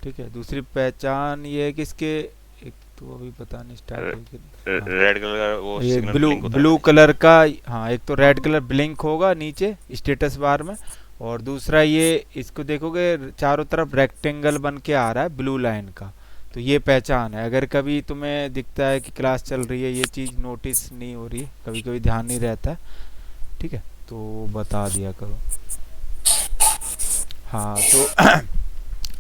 ठीक है, दूसरी पहचान ये है कि इसके, एक तो अभी पता नहीं स्टार्ट है कि नहीं। हाँ, रेड कलर का वो ये सिग्नल ब्लू ब्लिंक होता है ब्लू नीचे। कलर का। हाँ, एक तो रेड कलर ब्लिंक होगा नीचे स्टेटस बार में, और दूसरा ये, इसको देखोगे चारों तरफ रेक्टेंगल बन के आ रहा है ब्लू लाइन का। तो ये पहचान है। अगर कभी तुम्हें दिखता है कि क्लास चल रही है, ये चीज़ नोटिस नहीं हो रही है, कभी कभी ध्यान नहीं रहता है, ठीक है, तो बता दिया करो। हाँ, तो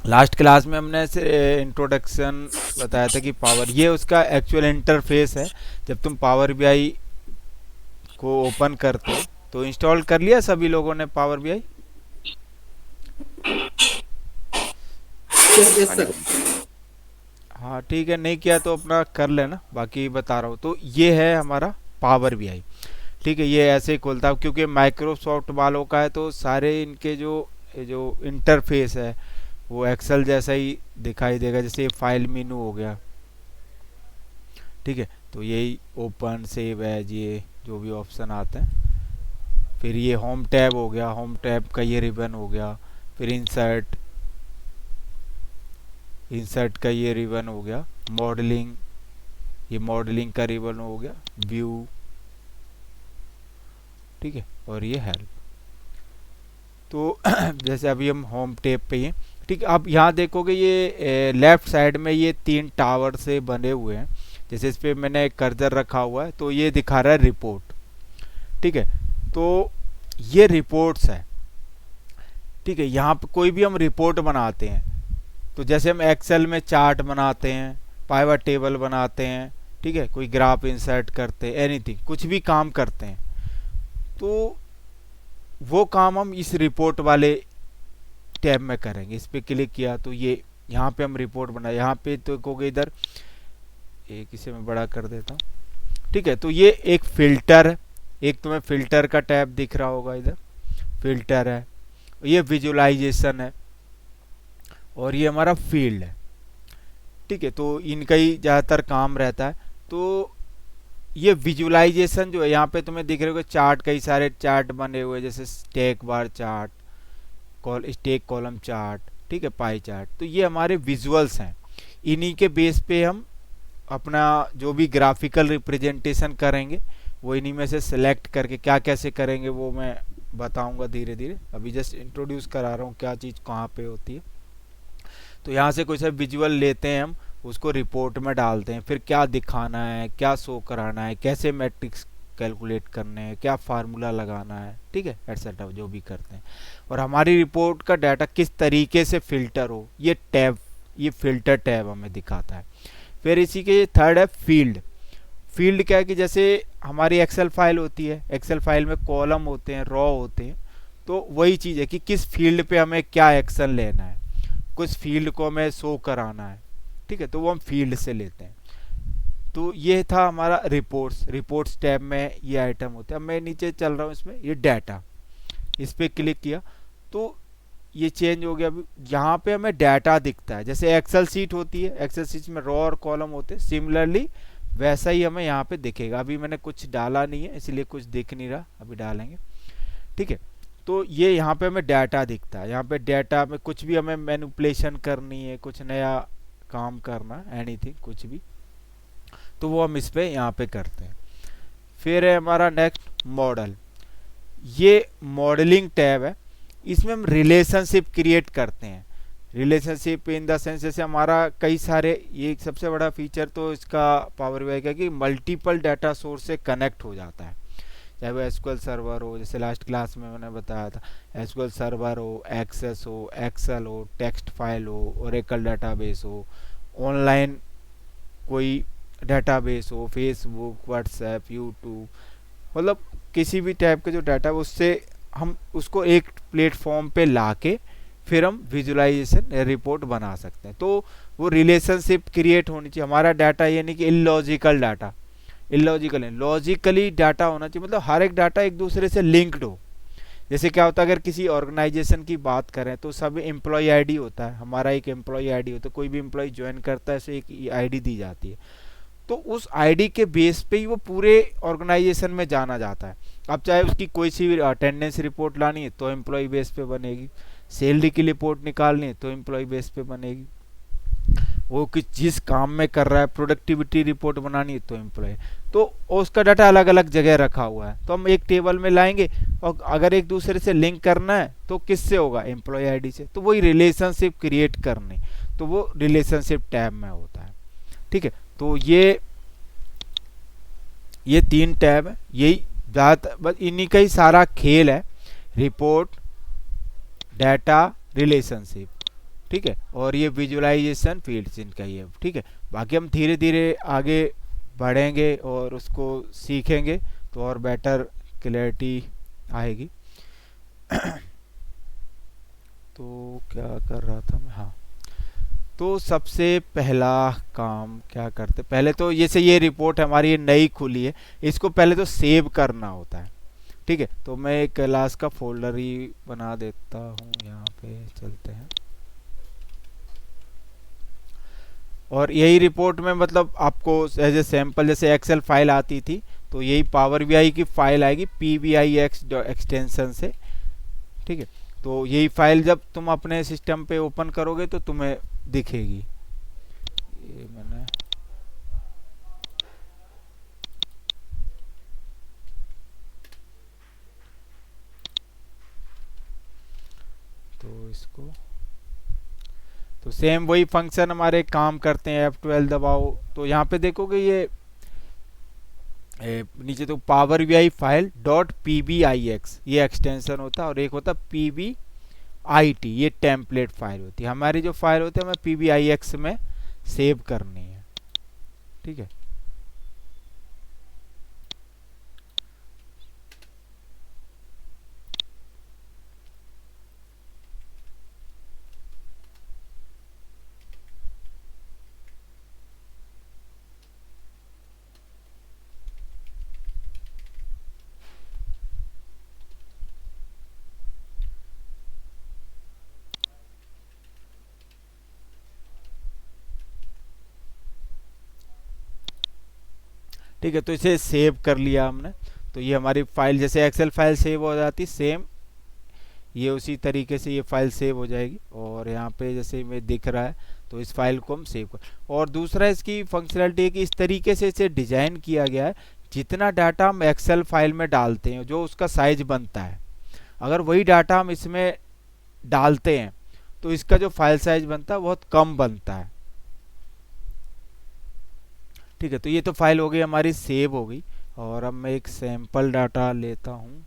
लास्ट क्लास में हमने ऐसे इंट्रोडक्शन बताया था कि पावर, ये उसका एक्चुअल इंटरफेस है। जब तुम पावर बीआई को ओपन करते हो, तो इंस्टॉल कर लिया सभी लोगों ने पावर बीआई? यस यस हाँ जी सर। हाँ जी। हाँ ठीक है, नहीं किया तो अपना कर लेना, बाकी बता रहा हूँ। तो ये है हमारा पावर बीआई। ठीक है, ये ऐसे ही खोलता है, क्योंकि माइक्रोसॉफ्ट वालों का है तो सारे इनके जो ये जो इंटरफेस है वो एक्सेल जैसा ही दिखाई देगा। जैसे फाइल मेनू हो गया, ठीक है, तो यही ओपन सेव एज, ये जो भी ऑप्शन आते हैं। फिर ये होम टैब हो गया, होम टैब का ये रिबन हो गया। फिर इंसर्ट, इंसर्ट का ये रिबन हो गया। मॉडलिंग, ये मॉडलिंग का रिबन हो गया। व्यू, ठीक है, और ये हेल्प। तो जैसे अभी हम होम टैब पे ही हैं, ठीक है। अब यहाँ देखोगे ये लेफ्ट साइड में ये 3 टावर से बने हुए हैं। जैसे इस पे मैंने एक कर्सर रखा हुआ है, तो ये दिखा रहा है रिपोर्ट, ठीक है। तो ये रिपोर्ट्स है, ठीक है। यहाँ पे कोई भी हम रिपोर्ट बनाते हैं, तो जैसे हम एक्सेल में चार्ट बनाते हैं, पाइवट टेबल बनाते हैं, ठीक है, कोई ग्राफ इंसर्ट करते हैं, एनीथिंग, कुछ भी काम करते हैं, तो वो काम हम इस रिपोर्ट वाले टैब में करेंगे। इस पे क्लिक किया तो ये यहाँ पे हम रिपोर्ट बना, यहाँ पे तो देखोगे इधर, एक इसे मैं बड़ा कर देता हूँ, ठीक है। तो ये एक फिल्टर है, एक तुम्हें फिल्टर का टैब दिख रहा होगा इधर, फिल्टर है। ये विजुअलाइजेशन है, और ये हमारा फील्ड है, ठीक है। तो इनका ही ज़्यादातर काम रहता है। तो ये विजुअलाइजेशन जो है, यहाँ पे तुम्हें दिख रहे होगा चार्ट, कई सारे चार्ट बने हुए, जैसे stack bar chart, stack column chart, ठीक है, पाई चार्ट। तो ये हमारे विजुअल्स हैं। इन्हीं के बेस पे हम अपना जो भी ग्राफिकल रिप्रेजेंटेशन करेंगे, वो इन्हीं में से सिलेक्ट करके क्या कैसे करेंगे वो मैं बताऊंगा धीरे धीरे। अभी जस्ट इंट्रोड्यूस करा रहा हूँ क्या चीज़ कहाँ पे होती है। तो यहाँ से कोई सा विजुअल लेते हैं हम, उसको रिपोर्ट में डालते हैं, फिर क्या दिखाना है, क्या शो कराना है, कैसे मैट्रिक्स कैलकुलेट करने हैं, क्या फार्मूला लगाना है, ठीक है, एटसेट्रा जो भी करते हैं। और हमारी रिपोर्ट का डाटा किस तरीके से फिल्टर हो, ये टैब, ये फिल्टर टैब हमें दिखाता है। फिर इसी के थर्ड है फील्ड। फील्ड क्या है कि जैसे हमारी एक्सेल फाइल होती है, एक्सेल फाइल में कॉलम होते हैं, रो होते हैं, तो वही चीज़ है कि किस फील्ड पे हमें क्या एक्शन लेना है, कुछ फील्ड को हमें शो कराना है, ठीक है, तो वो हम फील्ड से लेते हैं। तो ये था हमारा रिपोर्ट्स। रिपोर्ट्स टैब में ये आइटम होते हैं। अब मैं नीचे चल रहा हूँ, इसमें ये डाटा, इस पर क्लिक किया तो ये चेंज हो गया। अभी यहाँ पे हमें डाटा दिखता है, जैसे एक्सेल सीट होती है, एक्सेल सीट में रो और कॉलम होते हैं, सिमिलरली वैसा ही हमें यहाँ पे दिखेगा। अभी मैंने कुछ डाला नहीं है इसलिए कुछ दिख नहीं रहा, अभी डालेंगे, ठीक है। तो ये यहाँ पे हमें डाटा दिखता है। यहाँ पे डाटा में कुछ भी हमें मैनिपुलेशन करनी है, कुछ नया काम करना, एनीथिंग, कुछ भी, तो वो हम इस पे यहाँ पे करते हैं। फिर है हमारा नेक्स्ट मॉडल। ये मॉडलिंग टैब है, इसमें हम रिलेशनशिप क्रिएट करते हैं। रिलेशनशिप इन द सेंस, जैसे हमारा कई सारे, ये एक सबसे बड़ा फीचर तो इसका पावर बीआई का कि मल्टीपल डाटा सोर्स से कनेक्ट हो जाता है। चाहे वो एसक्यूएल सर्वर हो, जैसे लास्ट क्लास में मैंने बताया था, एसक्यूएल सर्वर हो, एक्सेस हो, एक्सेल हो, टेक्स्ट फाइल हो, ओरेकल डाटाबेस हो, ऑनलाइन कोई डाटाबेस हो, फेसबुक, व्हाट्सएप, यूट्यूब, मतलब किसी भी टाइप का जो डाटा है उससे हम उसको एक प्लेटफॉर्म पे लाके फिर हम विजुअलाइजेशन रिपोर्ट बना सकते हैं। तो वो रिलेशनशिप क्रिएट होनी चाहिए। हमारा डाटा ये नहीं कि इलॉजिकल डाटा, इलॉजिकल है, लॉजिकली डाटा होना चाहिए, मतलब हर एक डाटा एक दूसरे से लिंक्ड हो। जैसे क्या होता है, अगर किसी ऑर्गेनाइजेशन की बात करें तो सब एम्प्लॉय आईडी होता है, हमारा एक एम्प्लॉय आईडी होता है, कोई भी एम्प्लॉय ज्वाइन करता है तो एक आईडी दी जाती है। तो उस आईडी के बेस पे ही वो पूरे ऑर्गेनाइजेशन में जाना जाता है। अब चाहे उसकी कोई सी भी अटेंडेंस रिपोर्ट लानी है तो एम्प्लॉय बेस पे बनेगी, सैलरी की रिपोर्ट निकालनी है तो एम्प्लॉय बेस पे बनेगी, वो कि जिस काम में कर रहा है, प्रोडक्टिविटी रिपोर्ट बनानी है तो एम्प्लॉय, तो उसका डाटा अलग अलग जगह रखा हुआ है, तो हम एक टेबल में लाएंगे। और अगर एक दूसरे से लिंक करना है तो किससे होगा, एम्प्लॉय आईडी से, तो वही रिलेशनशिप क्रिएट करनी, तो वो रिलेशनशिप टैब में होता है। ठीक है, तो ये 3 टैब है, यही ज़्यादातर बस इन्हीं का ही सारा खेल है, रिपोर्ट, डाटा, रिलेशनशिप। ठीक है, और ये विजुअलाइजेशन फील्ड्स इनका ही है। ठीक है, बाकी हम धीरे धीरे आगे बढ़ेंगे और उसको सीखेंगे तो और बेटर क्लैरिटी आएगी। तो क्या कर रहा था मैं, हाँ, तो सबसे पहला काम क्या करते, पहले तो जैसे ये रिपोर्ट हमारी ये नई खुली है, इसको पहले तो सेव करना होता है। ठीक है, तो मैं एक क्लास का फोल्डर ही बना देता हूँ, यहाँ पे चलते हैं। और यही रिपोर्ट में मतलब आपको एज ए सैम्पल जैसे एक्सेल फाइल आती थी, तो यही पावर बीआई की फाइल आएगी PBIX एक्सटेंशन से। ठीक है, तो यही फाइल जब तुम अपने सिस्टम पे ओपन करोगे तो तुम्हें दिखेगी। ये मैंने तो इसको, तो सेम वही फंक्शन हमारे काम करते हैं, F12 दबाओ तो यहाँ पे देखोगे ये नीचे तो power BI file dot PBIX ये एक्सटेंशन होता है, और एक होता PBIT ये टेम्पलेट फाइल होती है। हमारी जो फाइल होती है हमें PBIX में सेव करनी है। ठीक है, ठीक है, तो इसे सेव कर लिया हमने। तो ये हमारी फाइल जैसे एक्सेल फाइल सेव हो जाती सेम, ये उसी तरीके से ये फाइल सेव हो जाएगी। और यहाँ पे जैसे में दिख रहा है तो इस फाइल को हम सेव कर, और दूसरा इसकी फंक्शनलिटी है कि इस तरीके से इसे डिजाइन किया गया है, जितना डाटा हम एक्सेल फाइल में डालते हैं जो उसका साइज बनता है, अगर वही डाटा हम इसमें डालते हैं तो इसका जो फाइल साइज बनता है बहुत कम बनता है। ठीक है, तो ये तो फाइल हो गई हमारी सेव हो गई, और अब मैं एक सैंपल डाटा लेता हूँ।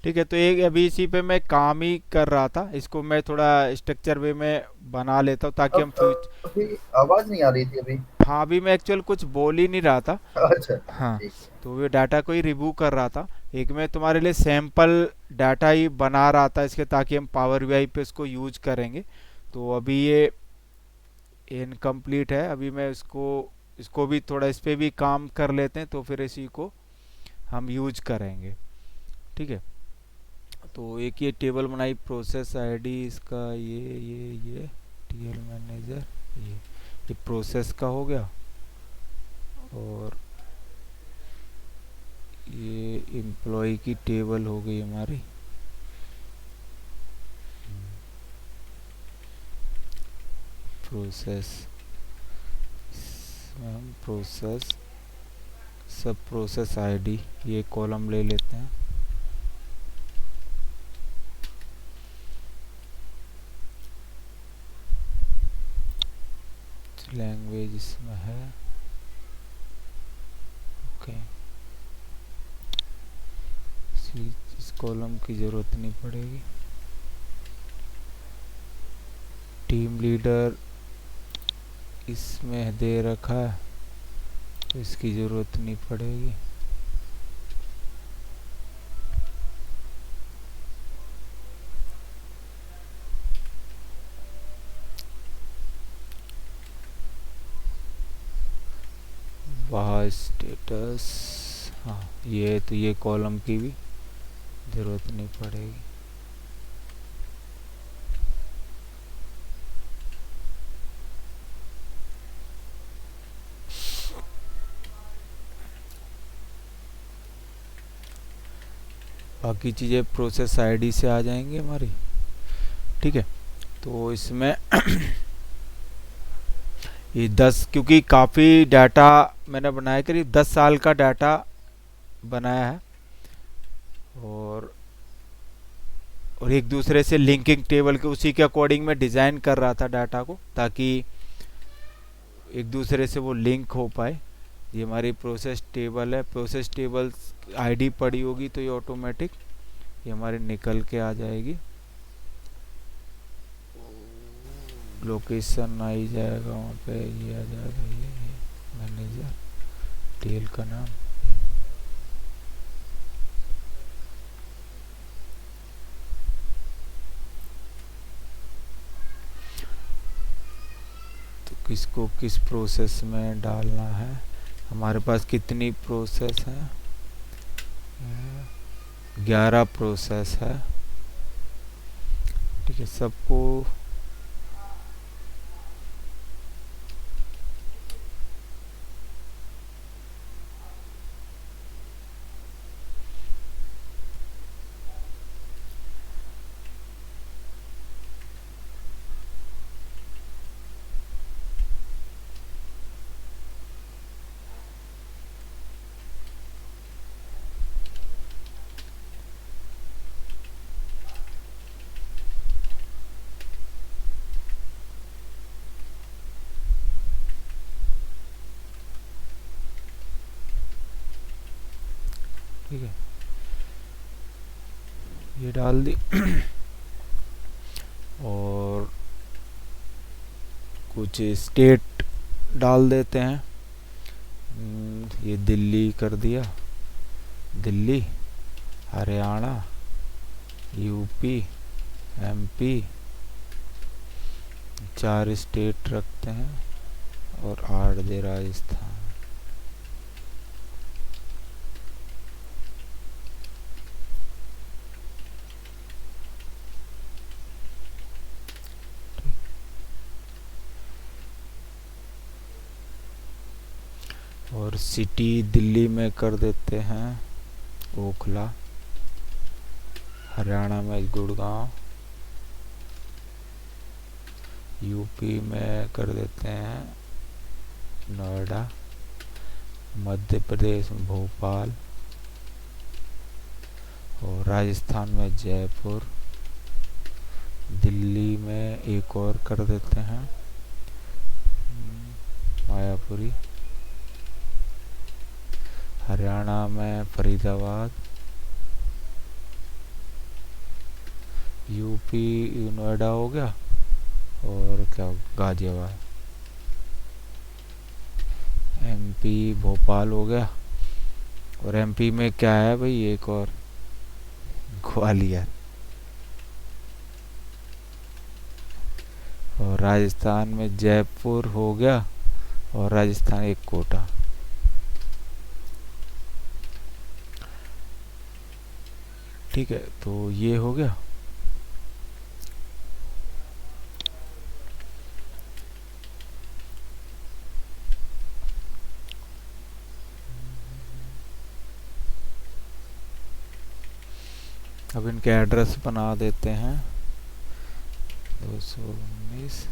ठीक है, तो एक अभी इसी पे मैं काम ही कर रहा था, इसको मैं थोड़ा स्ट्रक्चर वे में बना लेता हूँ ताकि हम अब अभी आवाज नहीं आ रही थी अभी। हाँ, अभी मैं एक्चुअल कुछ बोल ही नहीं रहा था। अच्छा हाँ, ठीक है। तो ये डाटा को ही रिव्यू कर रहा था। एक मैं तुम्हारे लिए सैंपल डाटा ही बना रहा था इसके, ताकि हम पावर बीआई पे इसको यूज करेंगे। तो अभी ये इनकम्प्लीट है। अभी मैं इसको इसको भी थोड़ा इस पे भी काम कर लेते हैं, तो फिर इसी को हम यूज करेंगे। ठीक है, तो एक ये टेबल बनाई, प्रोसेस आईडी इसका, ये टीएल मैनेजर, ये प्रोसेस का हो गया। और ये एम्प्लॉय की टेबल हो गई हमारी। प्रोसेस, हम प्रोसेस सब प्रोसेस आईडी ये कॉलम ले लेते हैं। लैंग्वेज इसमें है, ओके। इस कॉलम की ज़रूरत नहीं पड़ेगी। टीम लीडर इसमें दे रखा है, तो इसकी ज़रूरत नहीं पड़ेगी। वहाँ स्टेटस, हाँ ये तो ये कॉलम की भी ज़रूरत नहीं पड़ेगी। बाकी चीज़ें प्रोसेस आईडी से आ जाएंगी हमारी। ठीक है, तो इसमें ये 10, क्योंकि काफ़ी डाटा मैंने बनाया, करीब 10 साल का डाटा बनाया है। और एक दूसरे से लिंकिंग टेबल के उसी के अकॉर्डिंग मैं डिज़ाइन कर रहा था डाटा को, ताकि एक दूसरे से वो लिंक हो पाए। ये हमारी प्रोसेस टेबल है, प्रोसेस टेबल आईडी पड़ी होगी तो ये ऑटोमेटिक ये हमारी निकल के आ जाएगी। लोकेशन आ ही जाएगा वहाँ पे, ये आ जाएगा, ये मैनेजर टेल का नाम। तो किसको किस प्रोसेस में डालना है, हमारे पास कितनी प्रोसेस है, 11 प्रोसेस है। ठीक है, सबको ठीक है, ये डाल दी। और कुछ स्टेट डाल देते हैं। ये दिल्ली कर दिया, Delhi, Haryana, UP, MP, 4 state रखते हैं। और 8 दे राजस्थान। और सिटी दिल्ली में कर देते हैं ओखला, हरियाणा में गुड़गांव, यूपी में कर देते हैं नोएडा, मध्य प्रदेश में भोपाल, और राजस्थान में जयपुर, दिल्ली में एक और कर देते हैं मायापुरी, हरियाणा में फरीदाबाद, यूपी नोएडा हो गया, और क्या गाजियाबाद, एमपी भोपाल हो गया। और एमपी में क्या है भाई, एक और ग्वालियर। और राजस्थान में जयपुर हो गया और राजस्थान एक कोटा। ठीक है, तो ये हो गया। अब इनके एड्रेस बना देते हैं। 219।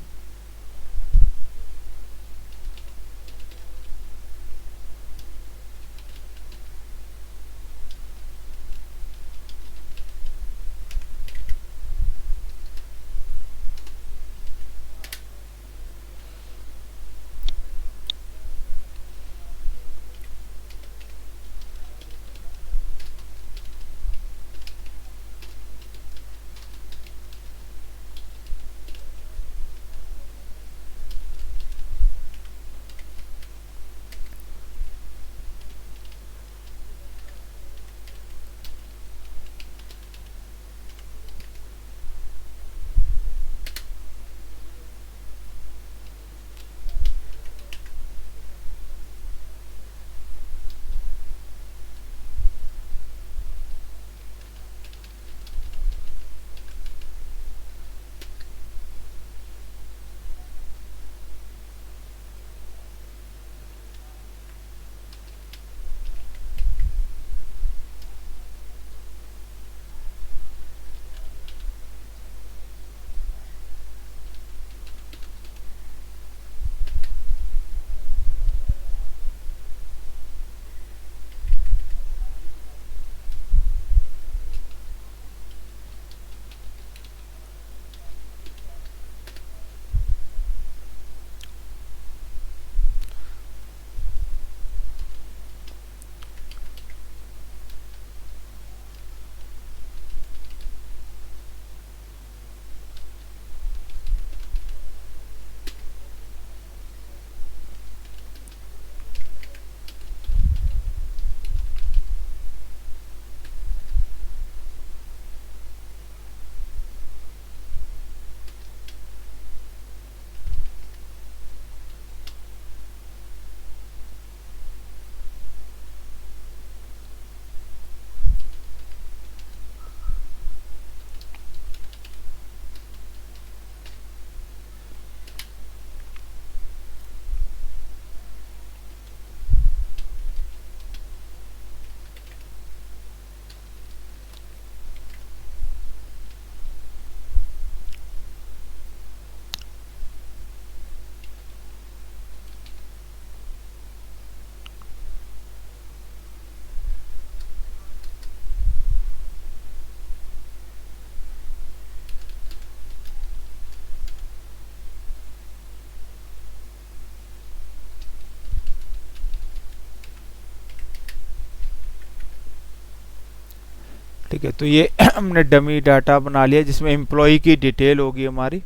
ठीक है, तो ये हमने डमी डाटा बना लिया जिसमें एम्प्लॉय की डिटेल होगी हमारी।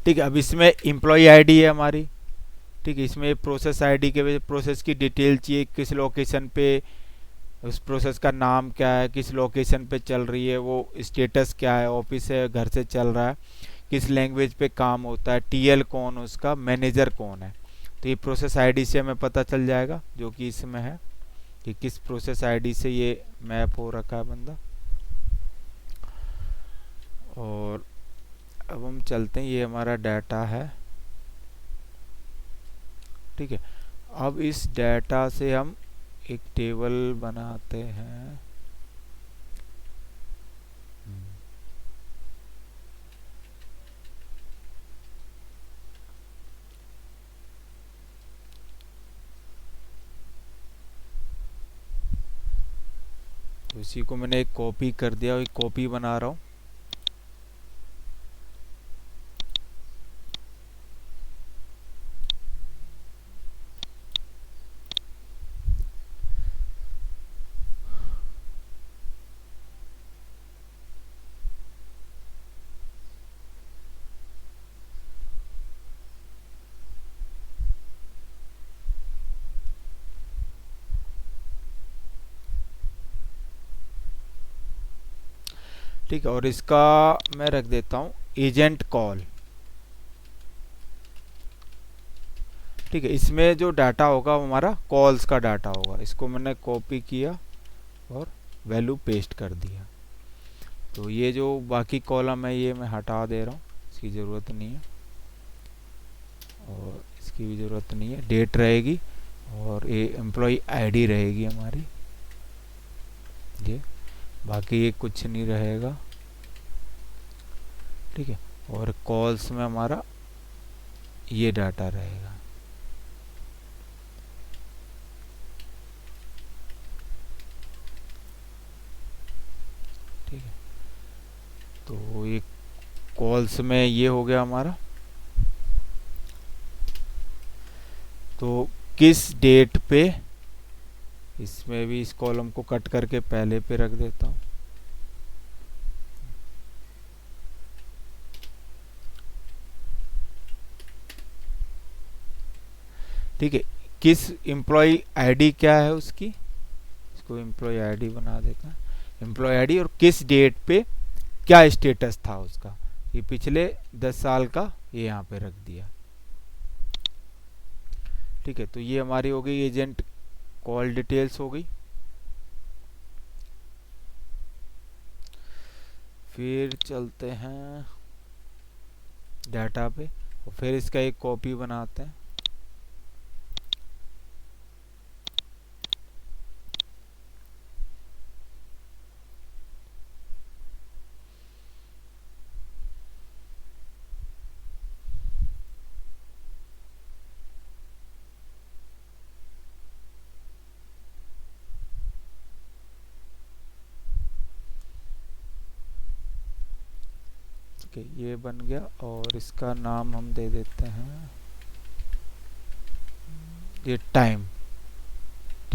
ठीक है, अब इसमें एम्प्लॉय आईडी है हमारी। ठीक है, इसमें प्रोसेस आईडी के वजह प्रोसेस की डिटेल चाहिए, किस लोकेशन पे उस प्रोसेस का नाम क्या है, किस लोकेशन पे चल रही है, वो स्टेटस क्या है, ऑफिस है घर से चल रहा है, किस लैंग्वेज पे काम होता है, टीएल कौन, उसका मैनेजर कौन है। तो ये प्रोसेस आईडी से हमें पता चल जाएगा, जो कि इसमें है कि किस प्रोसेस आईडी से ये मैप हो रखा है बंदा। और अब हम चलते हैं, ये हमारा डाटा है। ठीक है, अब इस डाटा से हम एक टेबल बनाते हैं। तो इसी को मैंने एक कॉपी कर दिया, एक कॉपी बना रहा हूँ। ठीक है, और इसका मैं रख देता हूँ एजेंट कॉल। ठीक है, इसमें जो डाटा होगा वो हमारा कॉल्स का डाटा होगा। इसको मैंने कॉपी किया और वैल्यू पेस्ट कर दिया। तो ये जो बाकी कॉलम है ये मैं हटा दे रहा हूँ, इसकी ज़रूरत नहीं है, और इसकी भी ज़रूरत नहीं है। डेट रहेगी और ये एम्प्लॉय आईडी रहेगी हमारी, ये बाकी ये कुछ नहीं रहेगा। ठीक है, और कॉल्स में हमारा ये डाटा रहेगा। ठीक है, तो ये कॉल्स में ये हो गया हमारा। तो किस डेट पे, इसमें भी इस कॉलम को कट करके पहले पे रख देता हूँ। ठीक है, किस एम्प्लॉय आईडी क्या है उसकी, इसको एम्प्लॉय आईडी बना देता है, एम्प्लॉय आईडी, और किस डेट पे क्या स्टेटस था उसका, ये पिछले 10 साल का, ये यहाँ पे रख दिया। ठीक है, तो ये हमारी हो गई एजेंट कॉल डिटेल्स हो गई। फिर चलते हैं डाटा पे और फिर इसका एक कॉपी बनाते हैं। ठीक है, ये बन गया और इसका नाम हम दे देते हैं ये टाइम,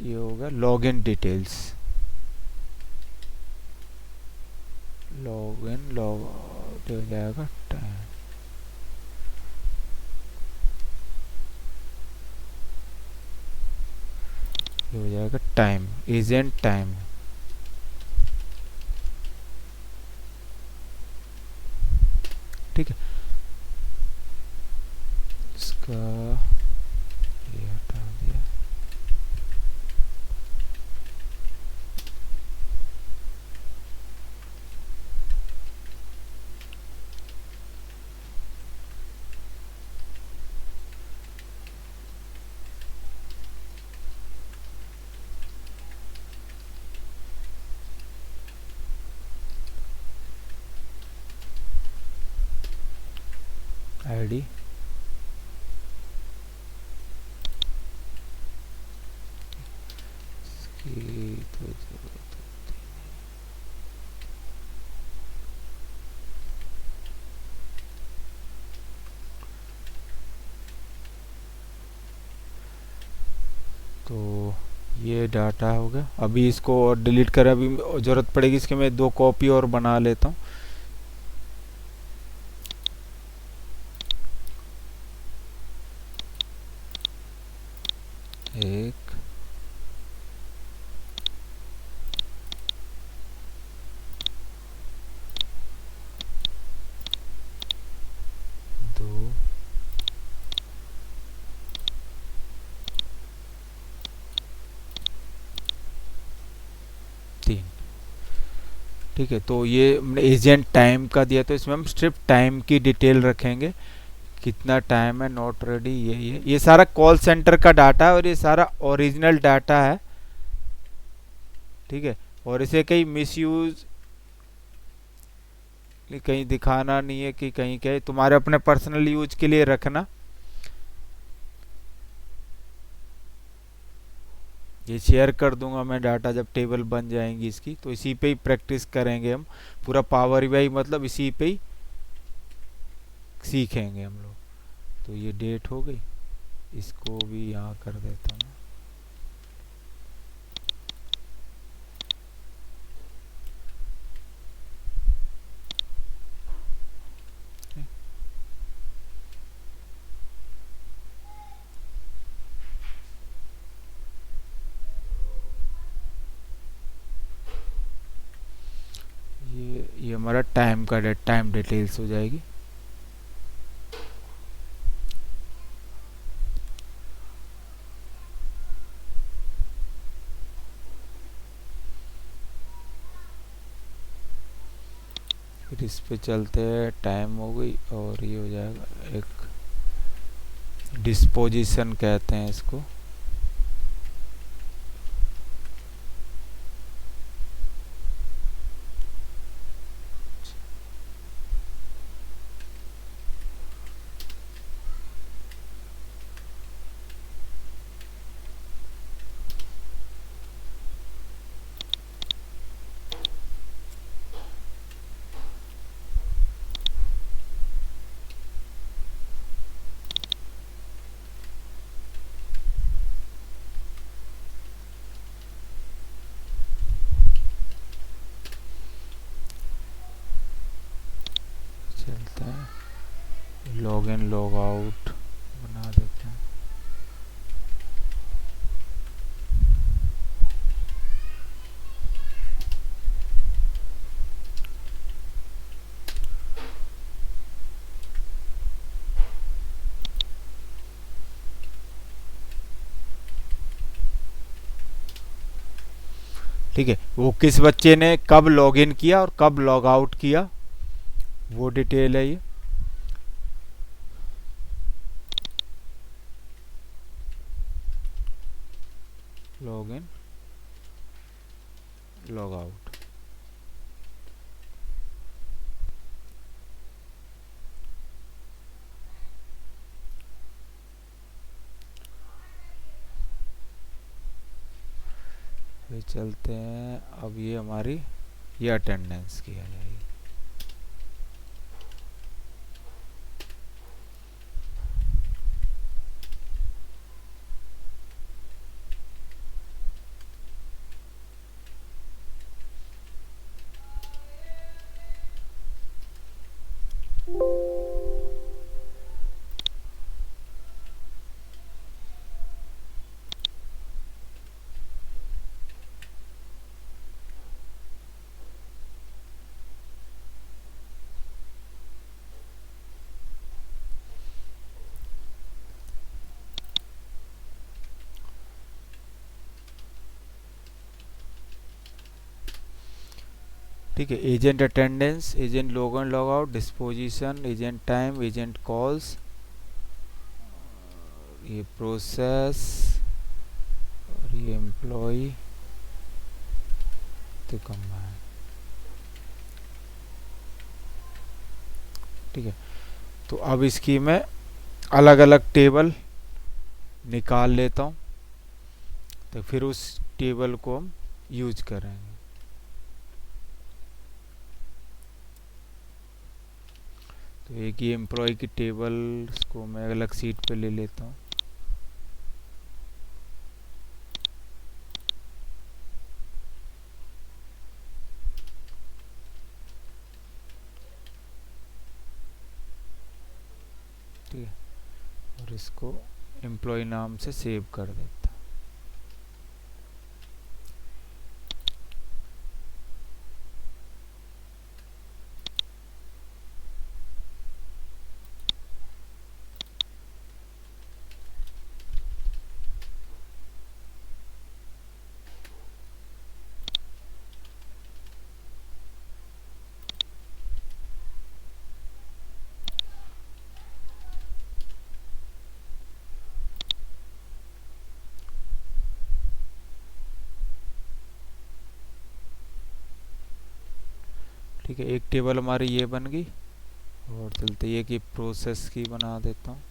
ये होगा लॉगिन डिटेल्स, लॉगिन लॉग हो जाएगा टाइम। ये हो जाएगा टाइम, एजेंट टाइम। ठीक है, इसका ये हटा दिया। आईडी, इसकी तो जरूरत होती नहीं। तो ये डाटा हो गया। अभी इसको और डिलीट कर, अभी ज़रूरत पड़ेगी इसके, मैं 2 कॉपी और बना लेता हूँ। एक, दो, तीन। ठीक है, तो ये हमने एजेंट टाइम का दिया, तो इसमें हम सिर्फ टाइम की डिटेल रखेंगे, कितना टाइम है, नॉट रेडी, ये सारा कॉल सेंटर का डाटा है और ये सारा ओरिजिनल डाटा है। ठीक है, और इसे कहीं मिसयूज कहीं दिखाना नहीं है कि कहीं क्या है, तुम्हारे अपने पर्सनल यूज के लिए रखना। ये शेयर कर दूंगा मैं डाटा जब टेबल बन जाएंगी इसकी, तो इसी पे ही प्रैक्टिस करेंगे हम, पूरा पावर बीआई मतलब इसी पे ही सीखेंगे हम लोग। तो ये डेट हो गई, इसको भी यहाँ कर देता हूँ। ये हमारा टाइम का टाइम डिटेल्स हो जाएगी। फिर इस पे चलते हैं, टाइम हो गई और ये हो जाएगा एक डिस्पोजिशन कहते हैं इसको। चलते हैं, लॉग इन लॉग आउट बना देते हैं। ठीक है, वो किस बच्चे ने कब लॉग इन किया और कब लॉग आउट किया वो डिटेल है ये। Log in log out. फिर चलते हैं, अब ये हमारी ये अटेंडेंस की आ जाएगी। ठीक है, agent attendance, agent log in log out, disposition, agent time, agent calls, ये प्रोसेस और ये एम्प्लॉय तो कंबाइन। ठीक है, तो अब इसकी मैं अलग अलग टेबल निकाल लेता हूँ, तो फिर उस टेबल को हम यूज करेंगे। तो एक ये एम्प्लॉय की टेबल को मैं अलग सीट पे ले लेता हूँ। ठीक है, और इसको एम्प्लॉय नाम से सेव कर देता। ठीक है, एक टेबल हमारी ये बन गई, और चलते ये कि प्रोसेस की बना देता हूँ।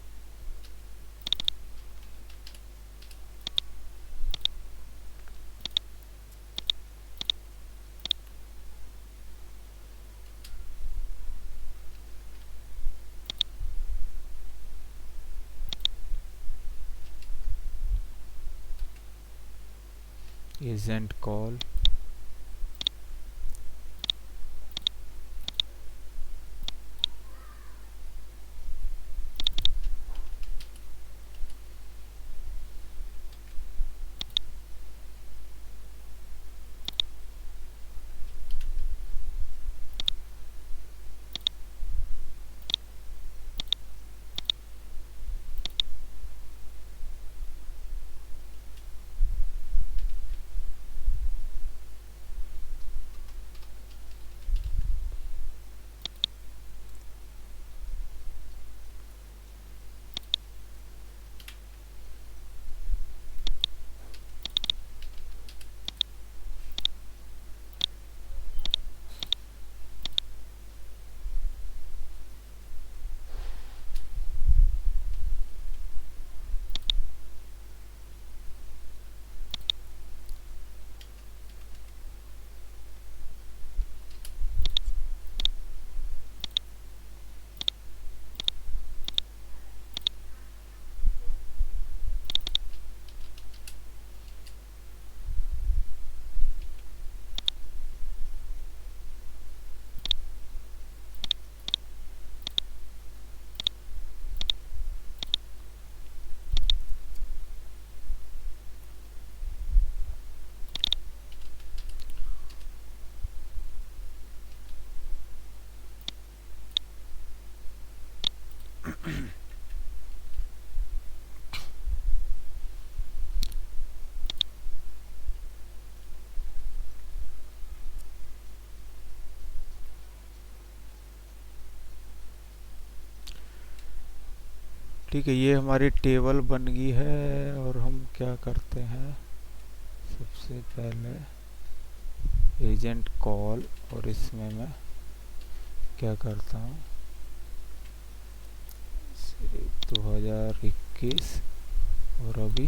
एजेंट कॉल, ठीक है, ये हमारी टेबल बन गई है और हम क्या करते हैं, सबसे पहले एजेंट कॉल, और इसमें मैं क्या करता हूँ 2021, और अभी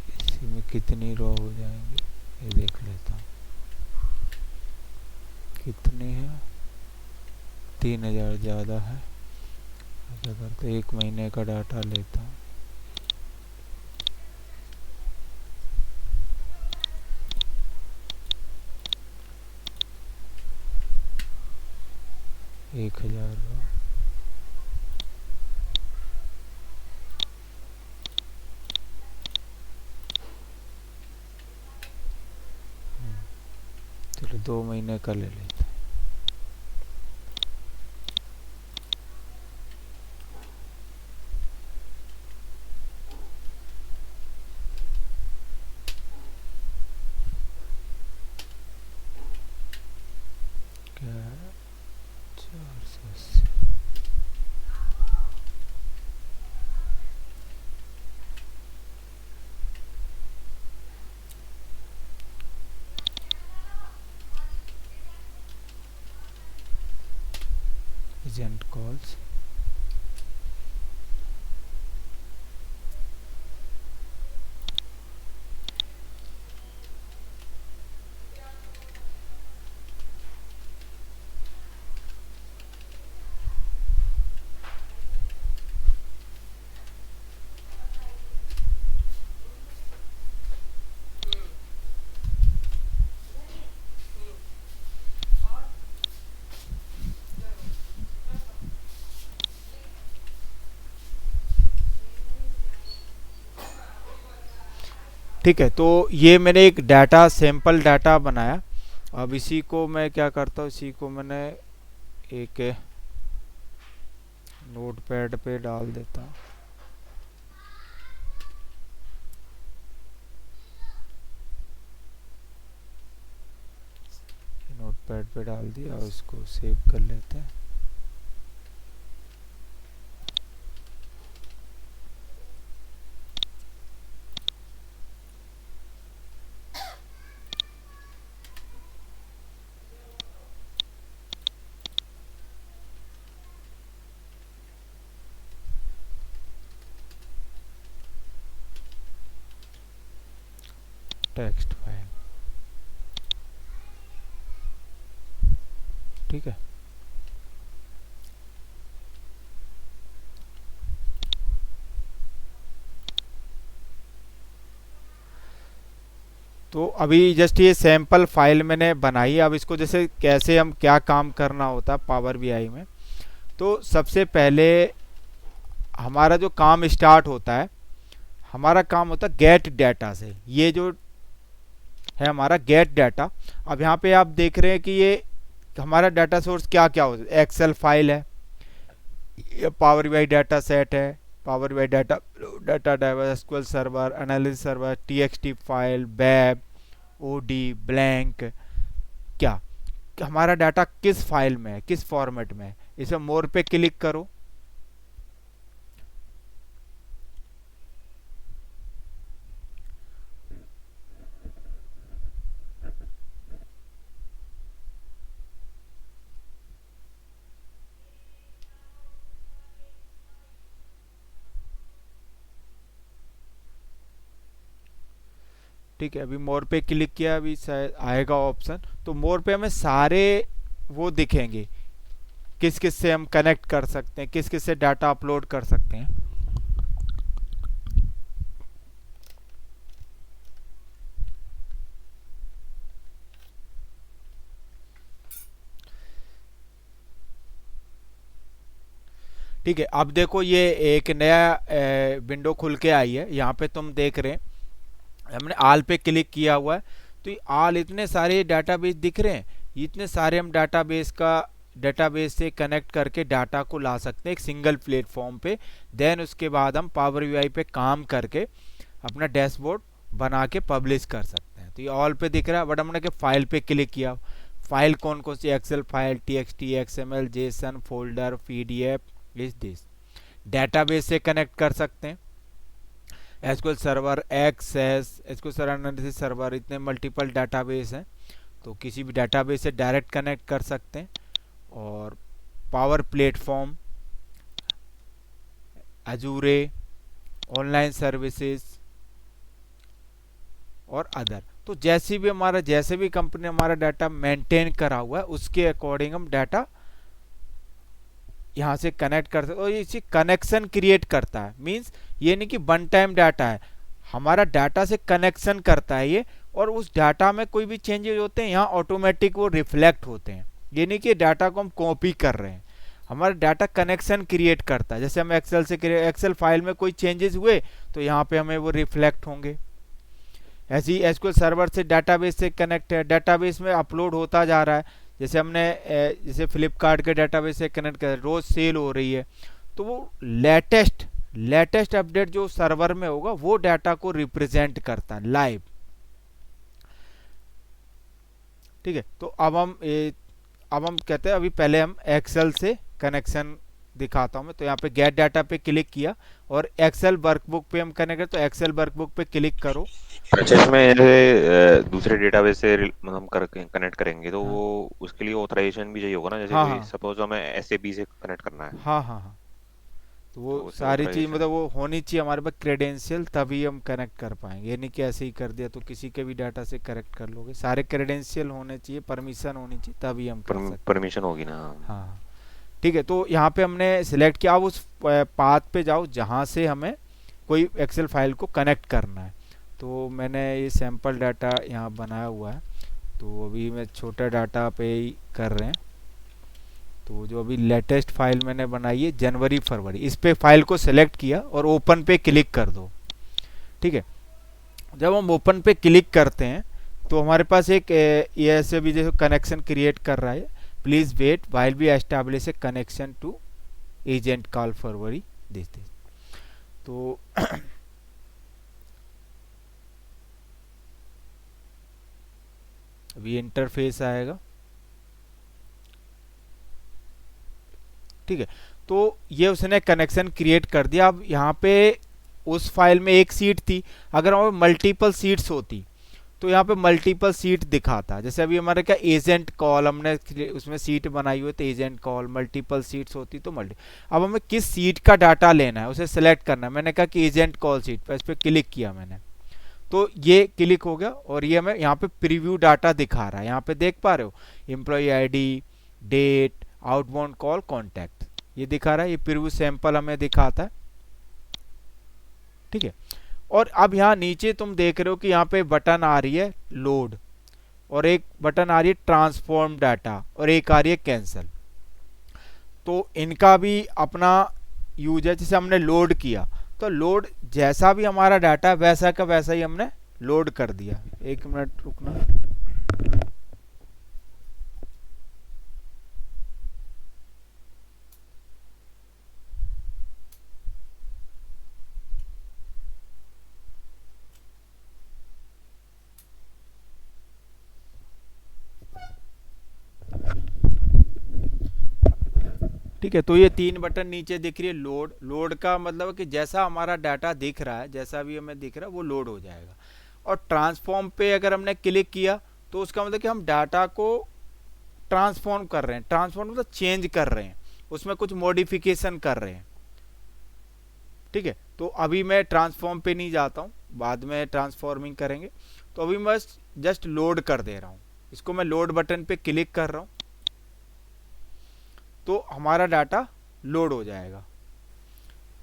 इसी में कितनी रो हो जाएंगी ये देख लेता हूँ, कितनी है, 3000 ज़्यादा है। क्या करते, एक महीने का डाटा लेता हूँ। एक 1000 रो, चलो 2 महीने का ले लेते हैं। क्या, 480, एजेंट कॉल्स, ठीक है। तो ये मैंने एक डाटा, सैंपल डाटा बनाया। अब इसी को मैं क्या करता हूँ, इसी को मैंने एक नोटपैड पे डाल देता हूँ। नोटपैड पे डाल दिया और इसको सेव कर लेते हैं। टेक्स्ट फाइल, ठीक है। तो अभी जस्ट ये सैंपल फाइल मैंने बनाई है। अब इसको जैसे कैसे हम क्या काम करना होता है पावर बीआई में, तो सबसे पहले हमारा जो काम स्टार्ट होता है, हमारा काम होता है गेट डाटा से। ये जो है हमारा गेट डाटा। अब यहाँ पे आप देख रहे हैं कि ये हमारा डाटा सोर्स क्या क्या होता है, एक्सेल फाइल है, ये पावर बीआई डाटा सेट है, power BI data data driver, SQL server, analysis server, TXT file, web, OD, blank. क्या हमारा डाटा किस फाइल में है, किस फॉर्मेट में है, इसमें मोर पे क्लिक करो। ठीक है, अभी मोर पे क्लिक किया, अभी शायद आएगा ऑप्शन। तो मोर पे हमें सारे वो दिखेंगे, किस किस से हम कनेक्ट कर सकते हैं, किस किस से डाटा अपलोड कर सकते हैं। ठीक है, अब देखो ये एक नया विंडो खुल के आई है। यहाँ पे तुम देख रहे हैं हमने आल पे क्लिक किया हुआ है। तो ये ऑल इतने सारे डाटाबेस दिख रहे हैं, इतने सारे हम डाटाबेस से कनेक्ट करके डाटा को ला सकते हैं एक सिंगल प्लेटफॉर्म पे। देन उसके बाद हम पावर वीआई पे काम करके अपना डैशबोर्ड बना के पब्लिश कर सकते हैं। तो ये ऑल पे दिख रहा है, बट हमने के फाइल पे क्लिक किया, फाइल कौन कौन सी, Excel file, TXT, XML, JSON, folder, PDF, is this. Database से कनेक्ट कर सकते हैं, SQL server, access, SQL server, analysis server, इतने मल्टीपल डाटाबेस हैं, तो किसी भी डाटाबेस से डायरेक्ट कनेक्ट कर सकते हैं। और पावर प्लेटफॉर्म, अजूरे, ऑनलाइन सर्विसेज और अदर। तो जैसे भी कंपनी हमारा डाटा मेंटेन करा हुआ है उसके अकॉर्डिंग हम डाटा यहाँ से कनेक्ट कर सकते, और इसी कनेक्शन क्रिएट करता है। मींस ये नहीं कि वन टाइम डाटा है, हमारा डाटा से कनेक्शन करता है ये, और उस डाटा में कोई भी चेंजेस होते हैं यहाँ ऑटोमेटिक वो रिफ्लेक्ट होते हैं। ये नहीं कि डाटा को हम कॉपी कर रहे हैं, हमारा डाटा कनेक्शन क्रिएट करता है। जैसे हम एक्सेल फाइल में कोई चेंजेस हुए तो यहाँ पे हमें वो रिफ्लेक्ट होंगे। ऐसे ही एसक्यूएल सर्वर से डाटाबेस से कनेक्ट है, डाटाबेस में अपलोड होता जा रहा है। जैसे हमने जैसे फ्लिपकार्ट के डाटाबेस से कनेक्ट कर, रोज सेल हो रही है, तो वो लेटेस्ट अपडेट जो सर्वर में होगा वो डाटा को रिप्रेजेंट करता है लाइव। ठीक है, तो अब हम कहते हैं, अभी पहले हम एक्सेल से कनेक्शन दिखाता हूं मैं। तो यहाँ पे गेट डाटा पे क्लिक किया और एक्सेल वर्कबुक पे हम कनेक्ट, तो एक्सेल वर्कबुक पे क्लिक करो। अच्छा, इसमें दूसरे डेटाबेस से मतलब हम कनेक्ट करेंगे तो हाँ वो उसके लिए ऑथराइजेशन भी चाहिए होगा ना, जैसे हाँ कोई हाँ सपोज हमें एसएबी से कनेक्ट करना है हाँ हाँ हाँ, तो वो तो उससे सारी चीज ऑथराइजेशन। मतलब वो होनी चाहिए हमारे पास क्रेडेंशियल, तभी हम कनेक्ट कर पाएंगे। ये नहीं कि ऐसे ही कर दिया तो किसी के भी डाटा से कनेक्ट कर लोगे, सारे क्रेडेंशियल होने चाहिए, परमिशन होनी चाहिए, तभी हम कर सकते परमिशन होगी ना। हैं। हाँ ठीक है, तो यहाँ पे हमने सिलेक्ट किया। अब उस पाथ पे जाओ जहाँ से हमें कोई एक्सेल फाइल को कनेक्ट करना है। तो मैंने ये सैंपल डाटा यहाँ बनाया हुआ है, तो अभी मैं छोटा डाटा पे ही कर रहे हैं। तो जो अभी लेटेस्ट फाइल मैंने बनाई है जनवरी फरवरी, इस पे फाइल को सिलेक्ट किया और ओपन पे क्लिक कर दो। ठीक है, जब हम ओपन पे क्लिक करते हैं तो हमारे पास एक ये ऐसे भी जैसे कनेक्शन क्रिएट कर रहा है, please wait while we establish a connection to agent call February this. तो अभी इंटरफेस आएगा। ठीक है, तो ये उसने कनेक्शन क्रिएट कर दिया। अब यहाँ पे उस फाइल में एक सीट थी, अगर वहाँ पे मल्टीपल सीट्स होती तो यहाँ पे मल्टीपल सीट दिखाता। जैसे अभी हमारे क्या एजेंट कॉल, हमने उसमें सीट बनाई हुई तो एजेंट कॉल, मल्टीपल सीट्स होती तो मल्टी। अब हमें किस सीट का डाटा लेना है उसे सेलेक्ट करना है। मैंने कहा कि एजेंट कॉल सीट पर, इस पर क्लिक किया मैंने, तो ये क्लिक हो गया और ये हमें यहाँ पे प्रीव्यू डाटा दिखा रहा है। यहाँ पे देख पा रहे हो, employ ID, date, outbound call, contact, ये दिखा रहा है। ये प्रीव्यू सैंपल हमें दिखाता है। ठीक है, और अब यहाँ नीचे तुम देख रहे हो कि यहाँ पे बटन आ रही है लोड, और एक बटन आ रही है ट्रांसफॉर्म डाटा, और एक आ रही है कैंसिल। तो इनका भी अपना यूज है। जैसे हमने लोड किया तो लोड जैसा भी हमारा डाटा वैसा का वैसा ही हमने लोड कर दिया। एक मिनट रुकना। ठीक है, तो ये तीन बटन नीचे दिख रही है। लोड का मतलब है कि जैसा हमारा डाटा दिख रहा है, जैसा भी हमें दिख रहा है वो लोड हो जाएगा। और ट्रांसफॉर्म पे अगर हमने क्लिक किया तो उसका मतलब कि हम डाटा को ट्रांसफॉर्म कर रहे हैं। ट्रांसफॉर्म मतलब चेंज कर रहे हैं, उसमें कुछ मॉडिफिकेशन कर रहे हैं। ठीक है, तो अभी मैं ट्रांसफॉर्म पे नहीं जाता हूँ, बाद में ट्रांसफॉर्मिंग करेंगे। तो अभी मैं जस्ट लोड कर दे रहा हूँ इसको। मैं लोड बटन पे क्लिक कर रहा हूँ तो हमारा डाटा लोड हो जाएगा।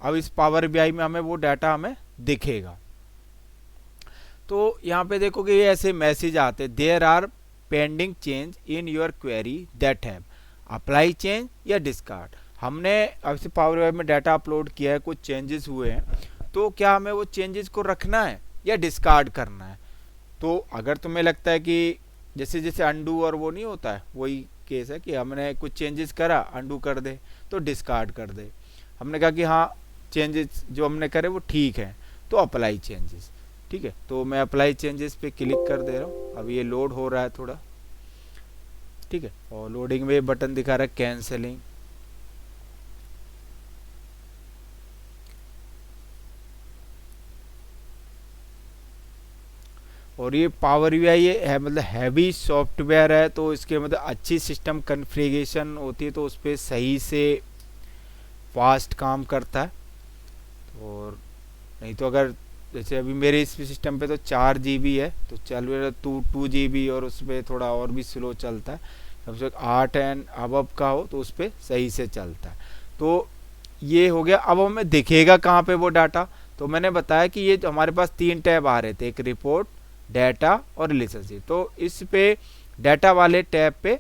अब इस पावर बीआई में हमें वो डाटा हमें दिखेगा। तो यहाँ पे देखोगे ये ऐसे मैसेज आते, there are pending change in your query that have apply change या डिस्कार्ड। हमने अब से पावर बीआई में डाटा अपलोड किया है, कुछ चेंजेस हुए हैं, तो क्या हमें वो चेंजेस को रखना है या डिस्कार्ड करना है। तो अगर तुम्हें लगता है कि जैसे जैसे अंडू और वो नहीं होता है, वही केस है कि हमने कुछ चेंजेस करा, अंडू कर दे तो डिस्कार्ड कर दे। हमने कहा कि हाँ चेंजेस जो हमने करे वो ठीक है, तो अप्लाई चेंजेस। ठीक है, तो मैं अप्लाई चेंजेस पे क्लिक कर दे रहा हूँ। अब ये लोड हो रहा है थोड़ा। ठीक है, और लोडिंग में बटन दिखा रहा है कैंसलिंग। और ये पावर वी आई है मतलब हैवी सॉफ्टवेयर है, तो इसके मतलब अच्छी सिस्टम कॉन्फ़िगरेशन होती है तो उस पर सही से फास्ट काम करता है। और नहीं तो अगर जैसे अभी मेरे इस सिस्टम पे तो 4 GB है, तो चल रहा 2 GB, और उस पर थोड़ा और भी स्लो चलता है। कम से कम 8 एंड अबव का हो तो उस पर सही से चलता है। तो ये हो गया। अब हमें दिखेगा कहाँ पे वो डाटा, तो मैंने बताया कि ये हमारे पास 3 टैब आ रहे थे, एक रिपोर्ट, डाटा और रिलेशनशिप। तो इस पे डाटा वाले टैब पे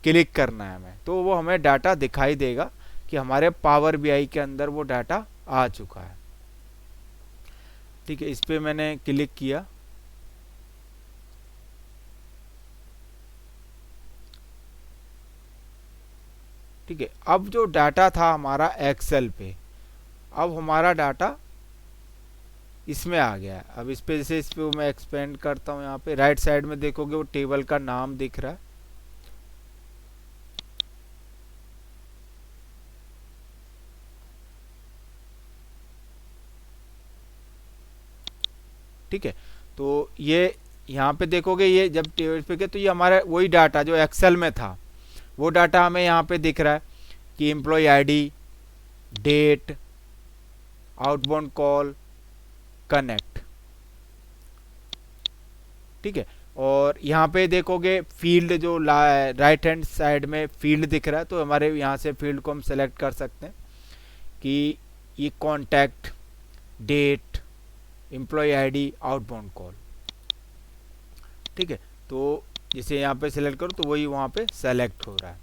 क्लिक करना है हमें, तो वो हमें डाटा दिखाई देगा कि हमारे पावर बीआई के अंदर वो डाटा आ चुका है। ठीक है, इस पे मैंने क्लिक किया। ठीक है, अब जो डाटा था हमारा एक्सेल पे, अब हमारा डाटा इसमें आ गया है। अब इस पे जैसे इस पे मैं एक्सपेंड करता हूँ, यहाँ पे राइट साइड में देखोगे वो टेबल का नाम दिख रहा है। ठीक है, तो ये यहाँ पे देखोगे, ये जब टेबल पे गए तो ये हमारा वही डाटा जो एक्सेल में था वो डाटा हमें यहाँ पे दिख रहा है कि employ ID, date, outbound call, connect. ठीक है, और यहाँ पे देखोगे फील्ड जो राइट हैंड साइड में फील्ड दिख रहा है, तो हमारे यहाँ से फील्ड को हम सेलेक्ट कर सकते हैं कि ये contact, date, employ ID, outbound call. ठीक है, तो जैसे यहाँ पे सेलेक्ट करो तो वही वहाँ पे सेलेक्ट हो रहा है।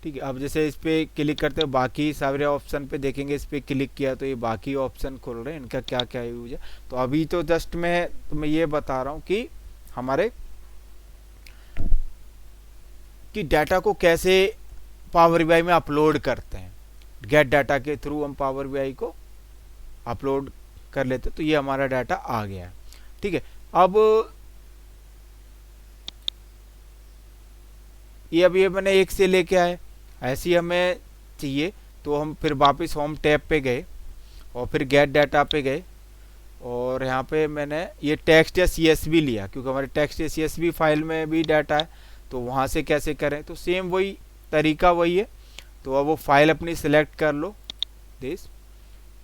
ठीक है, अब जैसे इस पे क्लिक करते हो बाकी सारे ऑप्शन पे देखेंगे, इस पे क्लिक किया तो ये बाकी ऑप्शन खोल रहे हैं, इनका क्या क्या यूज है। तो अभी तो जस्ट मैं तुम्हें ये बता रहा हूँ कि हमारे कि डाटा को कैसे पावर बीआई में अपलोड करते हैं। गेट डाटा के थ्रू हम पावर बीआई को अपलोड कर लेते, तो ये हमारा डाटा आ गया है। ठीक है, अब ये मैंने एक से लेके आए, ऐसे ही हमें चाहिए तो हम फिर वापस होम टैब पे गए और फिर गेट डाटा पे गए, और यहाँ पे मैंने ये टेक्स्ट या सीएसवी लिया क्योंकि हमारे टेक्स्ट या सीएसवी फाइल में भी डाटा है, तो वहाँ से कैसे करें, तो सेम वही तरीका वही है। तो अब वो फाइल अपनी सिलेक्ट कर लो, दिस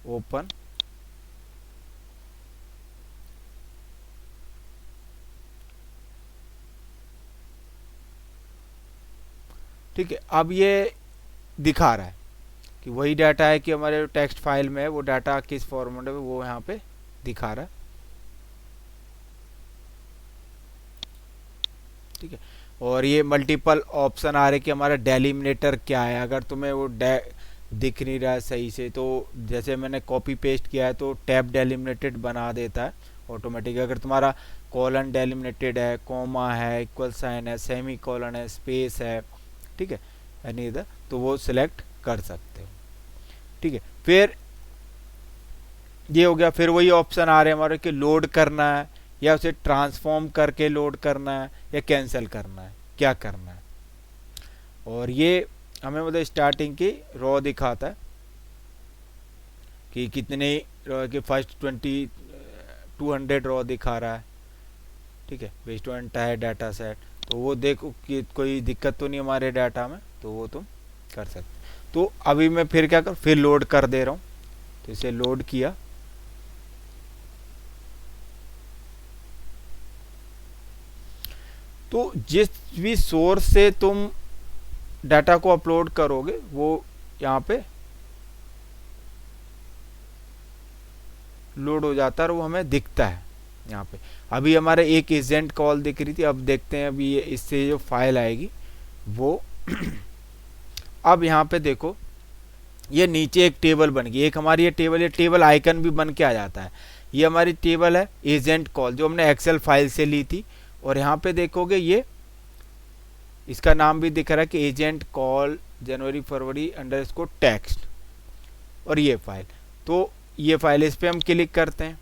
ओपन। ठीक है, अब ये दिखा रहा है कि वही डाटा है कि हमारे टेक्स्ट फाइल में है, वो डाटा किस फॉर्मेट में वो यहाँ पे दिखा रहा है। ठीक है, और ये मल्टीपल ऑप्शन आ रहे कि हमारा डेलिमिनेटर क्या है। अगर तुम्हें वो दिख नहीं रहा है सही से, तो जैसे मैंने कॉपी पेस्ट किया है तो टैब डेलिमिनेटेड बना देता है ऑटोमेटिक। अगर तुम्हारा कॉलन डेलिमिनेटेड है, कॉमा है, इक्वल साइन है, सेमी कॉलन है, स्पेस है, ठीक है, एनी इधर, तो वो सिलेक्ट कर सकते हो। ठीक है, फिर ये हो गया। फिर वही ऑप्शन आ रहे हैं हमारे कि लोड करना है या उसे ट्रांसफॉर्म करके लोड करना है या कैंसिल करना है, क्या करना है। और ये हमें मतलब स्टार्टिंग की रॉ दिखाता है कि कितने रॉ के फर्स्ट 200 रॉ दिखा रहा है। ठीक है, based on entire data set, तो वो देखो कि कोई दिक्कत तो नहीं हमारे डाटा में, तो वो तुम कर सकते। तो अभी मैं फिर क्या करूँ, फिर लोड कर दे रहा हूँ। तो इसे लोड किया, तो जिस भी सोर्स से तुम डाटा को अपलोड करोगे वो यहाँ पे लोड हो जाता है और वो हमें दिखता है यहाँ पे। अभी हमारे एक एजेंट कॉल दिख रही थी, अब देखते हैं अभी इससे जो फाइल आएगी वो अब यहाँ पे देखो ये नीचे एक टेबल बन गई, एक हमारी ये टेबल आइकन भी बन के आ जाता है ये हमारी टेबल है एजेंट कॉल जो हमने एक्सेल फाइल से ली थी, और यहाँ पे देखोगे ये इसका नाम भी दिख रहा है कि एजेंट कॉल जनवरी फरवरी अंडरस्कोर टेक्स्ट, और ये फाइल। तो ये फाइल, इस पर हम क्लिक करते हैं,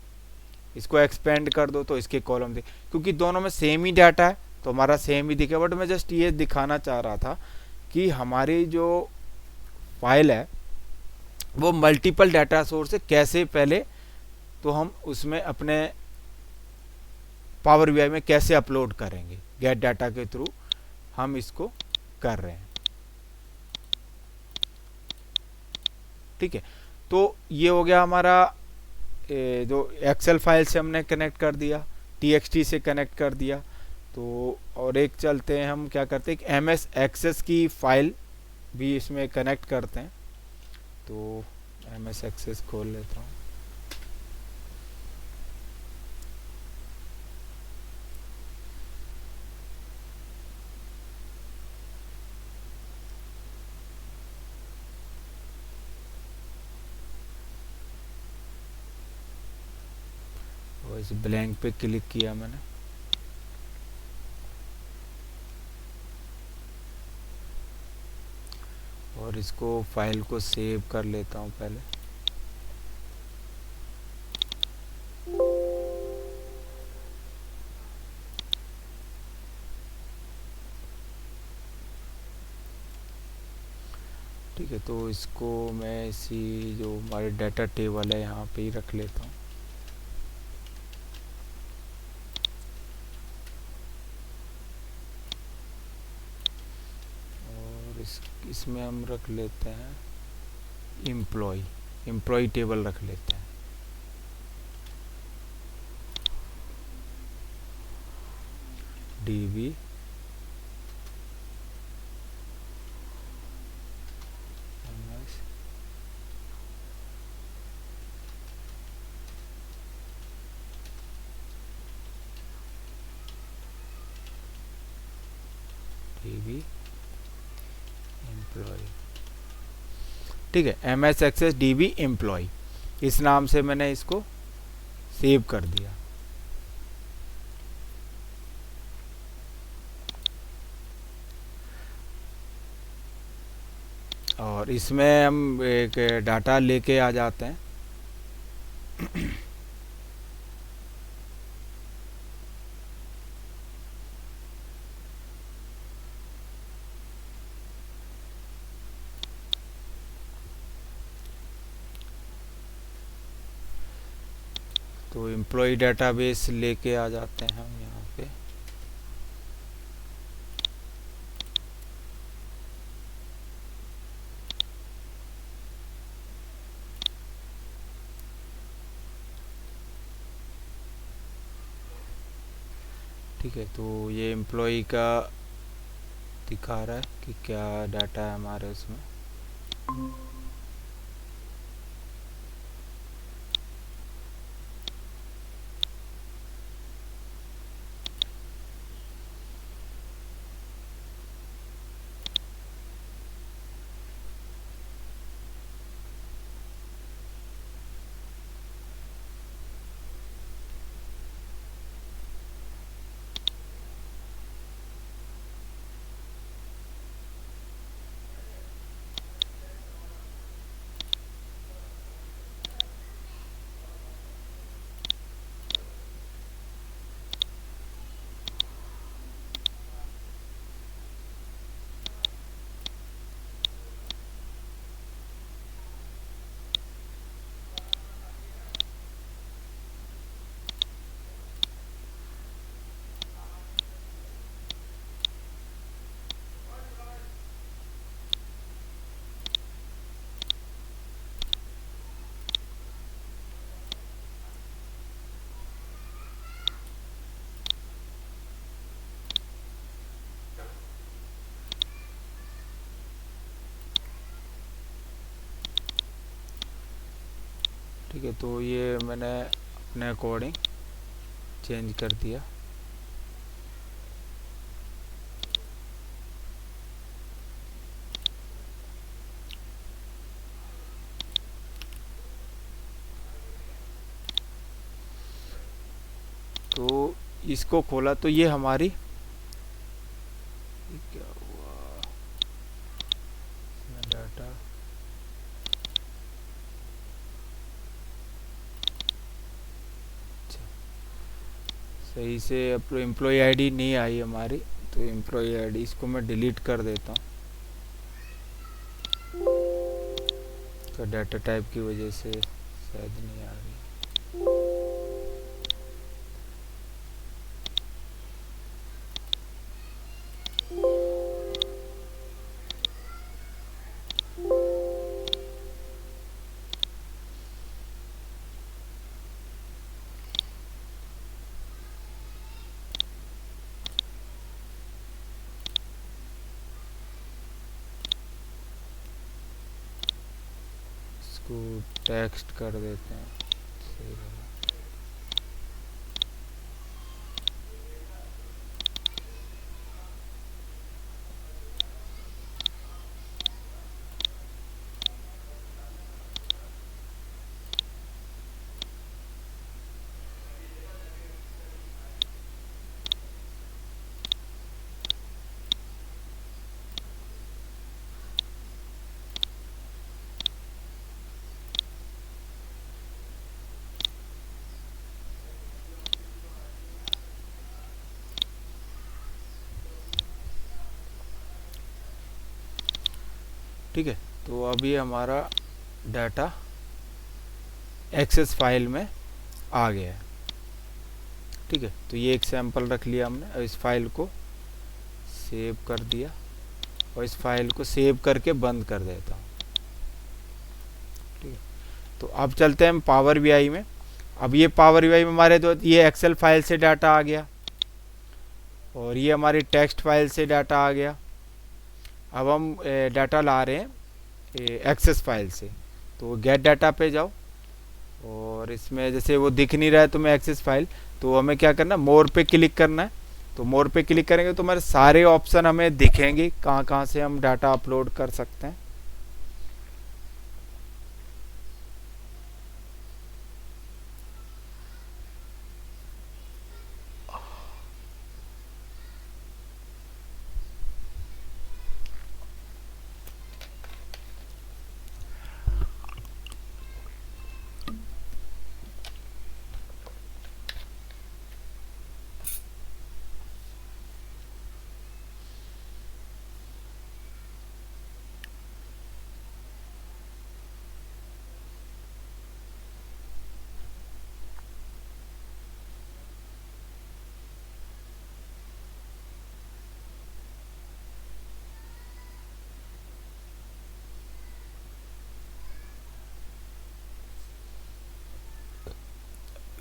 इसको एक्सपेंड कर दो तो इसके कॉलम दे, क्योंकि दोनों में सेम ही डाटा है तो हमारा सेम ही दिखे। बट मैं जस्ट ये दिखाना चाह रहा था कि हमारी जो फाइल है वो मल्टीपल डाटा सोर्स से कैसे, पहले तो हम उसमें अपने पावर बीआई में कैसे अपलोड करेंगे, गेट डाटा के थ्रू हम इसको कर रहे हैं। ठीक है, तो ये हो गया हमारा जो एक्सेल फाइल से हमने कनेक्ट कर दिया, टीएक्सटी से कनेक्ट कर दिया। तो और एक चलते हैं, हम क्या करते हैं, एमएस एक्सेस की फाइल भी इसमें कनेक्ट करते हैं। तो एमएस एक्सेस खोल लेता हूँ। और इस ब्लैंक पे क्लिक किया मैंने, और इसको फाइल को सेव कर लेता हूँ पहले। ठीक है, तो इसको मैं इसी जो हमारे डाटा टेबल है यहाँ पे ही रख लेता हूँ। और इसमें हम रख लेते हैं एम्प्लॉय टेबल रख लेते हैं। DB DB employ. ठीक है, एमएस एक्सेस डीबी एम्प्लॉय, इस नाम से मैंने इसको सेव कर दिया। और इसमें हम एक डाटा लेके आ जाते हैं। तो एम्प्लॉय डाटाबेस लेके आ जाते हैं हम यहाँ पे। ठीक है, तो ये एम्प्लॉय का दिखा रहा है कि क्या डाटा है हमारे उसमें। ठीक है, तो ये मैंने अपने अकॉर्डिंग चेंज कर दिया। तो इसको खोला तो ये हमारी, ये क्या हुआ इसमें डाटा, सही से एम्प्लॉय आईडी नहीं आई हमारी, तो एम्प्लॉय आईडी इसको मैं डिलीट कर देता हूँ, तो डाटा टाइप की वजह से शायद नहीं आ रही। इसको टेक्स्ट कर देते हैं, सही रहेगा। ठीक है, तो अभी हमारा डाटा एक्सेस फाइल में आ गया है। ठीक है, तो ये एक सैंपल रख लिया हमने, और इस फाइल को सेव कर दिया, और इस फाइल को सेव करके बंद कर देता हूँ। ठीक है, तो अब चलते हैं हम पावर बीआई में। अब ये पावर बीआई में हमारे तो ये एक्सेल फाइल से डाटा आ गया, और ये हमारी टेक्स्ट फाइल से डाटा आ गया। अब हम डाटा ला रहे हैं एक्सेस फाइल से, तो गेट डाटा पे जाओ, और इसमें जैसे वो दिख नहीं रहा है तो मैं एक्सेस फाइल, तो हमें क्या करना है, मोर पे क्लिक करना है। तो मोर पे क्लिक करेंगे तो हमारे सारे ऑप्शन हमें दिखेंगे, कहाँ कहाँ से हम डाटा अपलोड कर सकते हैं।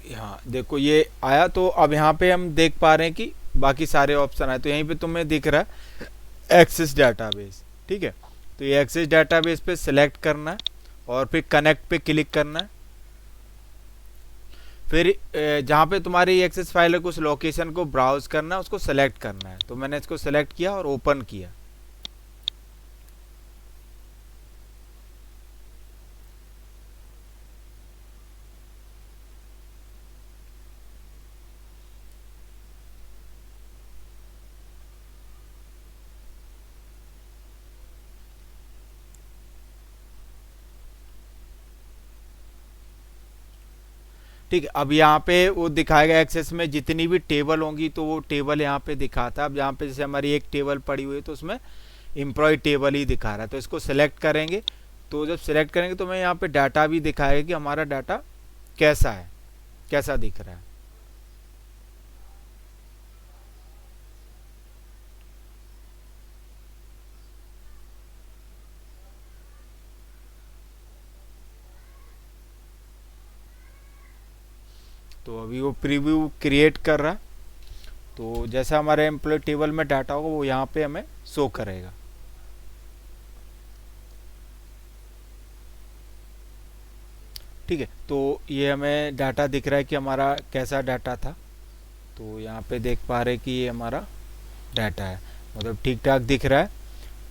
हाँ देखो ये आया, तो अब यहाँ पे हम देख पा रहे हैं कि बाकी सारे ऑप्शन आए, तो यहीं पे तुम्हें दिख रहा है एक्सेस डाटाबेस। ठीक है, तो ये एक्सेस डाटाबेस पे सिलेक्ट करना है, और फिर कनेक्ट पे क्लिक करना है। फिर जहाँ पे तुम्हारी एक्सेस फाइल है, कुछ लोकेशन को ब्राउज करना है, उसको सेलेक्ट करना है। तो मैंने इसको सेलेक्ट किया और ओपन किया। ठीक है, अब यहाँ पे वो दिखाएगा एक्सेस में जितनी भी टेबल होंगी, तो वो टेबल यहाँ पे दिखाता है। अब यहाँ पे जैसे हमारी एक टेबल पड़ी हुई है, तो उसमें एम्प्लॉय टेबल ही दिखा रहा है, तो इसको सिलेक्ट करेंगे। तो जब सिलेक्ट करेंगे तो मैं यहाँ पे डाटा भी दिखाएगा कि हमारा डाटा कैसा है, कैसा दिख रहा है। तो अभी वो प्रीव्यू क्रिएट कर रहा है, तो जैसा हमारे एम्प्लॉय टेबल में डाटा होगा वो यहाँ पे हमें शो करेगा। ठीक है, तो ये हमें डाटा दिख रहा है कि हमारा कैसा डाटा था। तो यहाँ पे देख पा रहे कि ये हमारा डाटा है, मतलब ठीक ठाक दिख रहा है।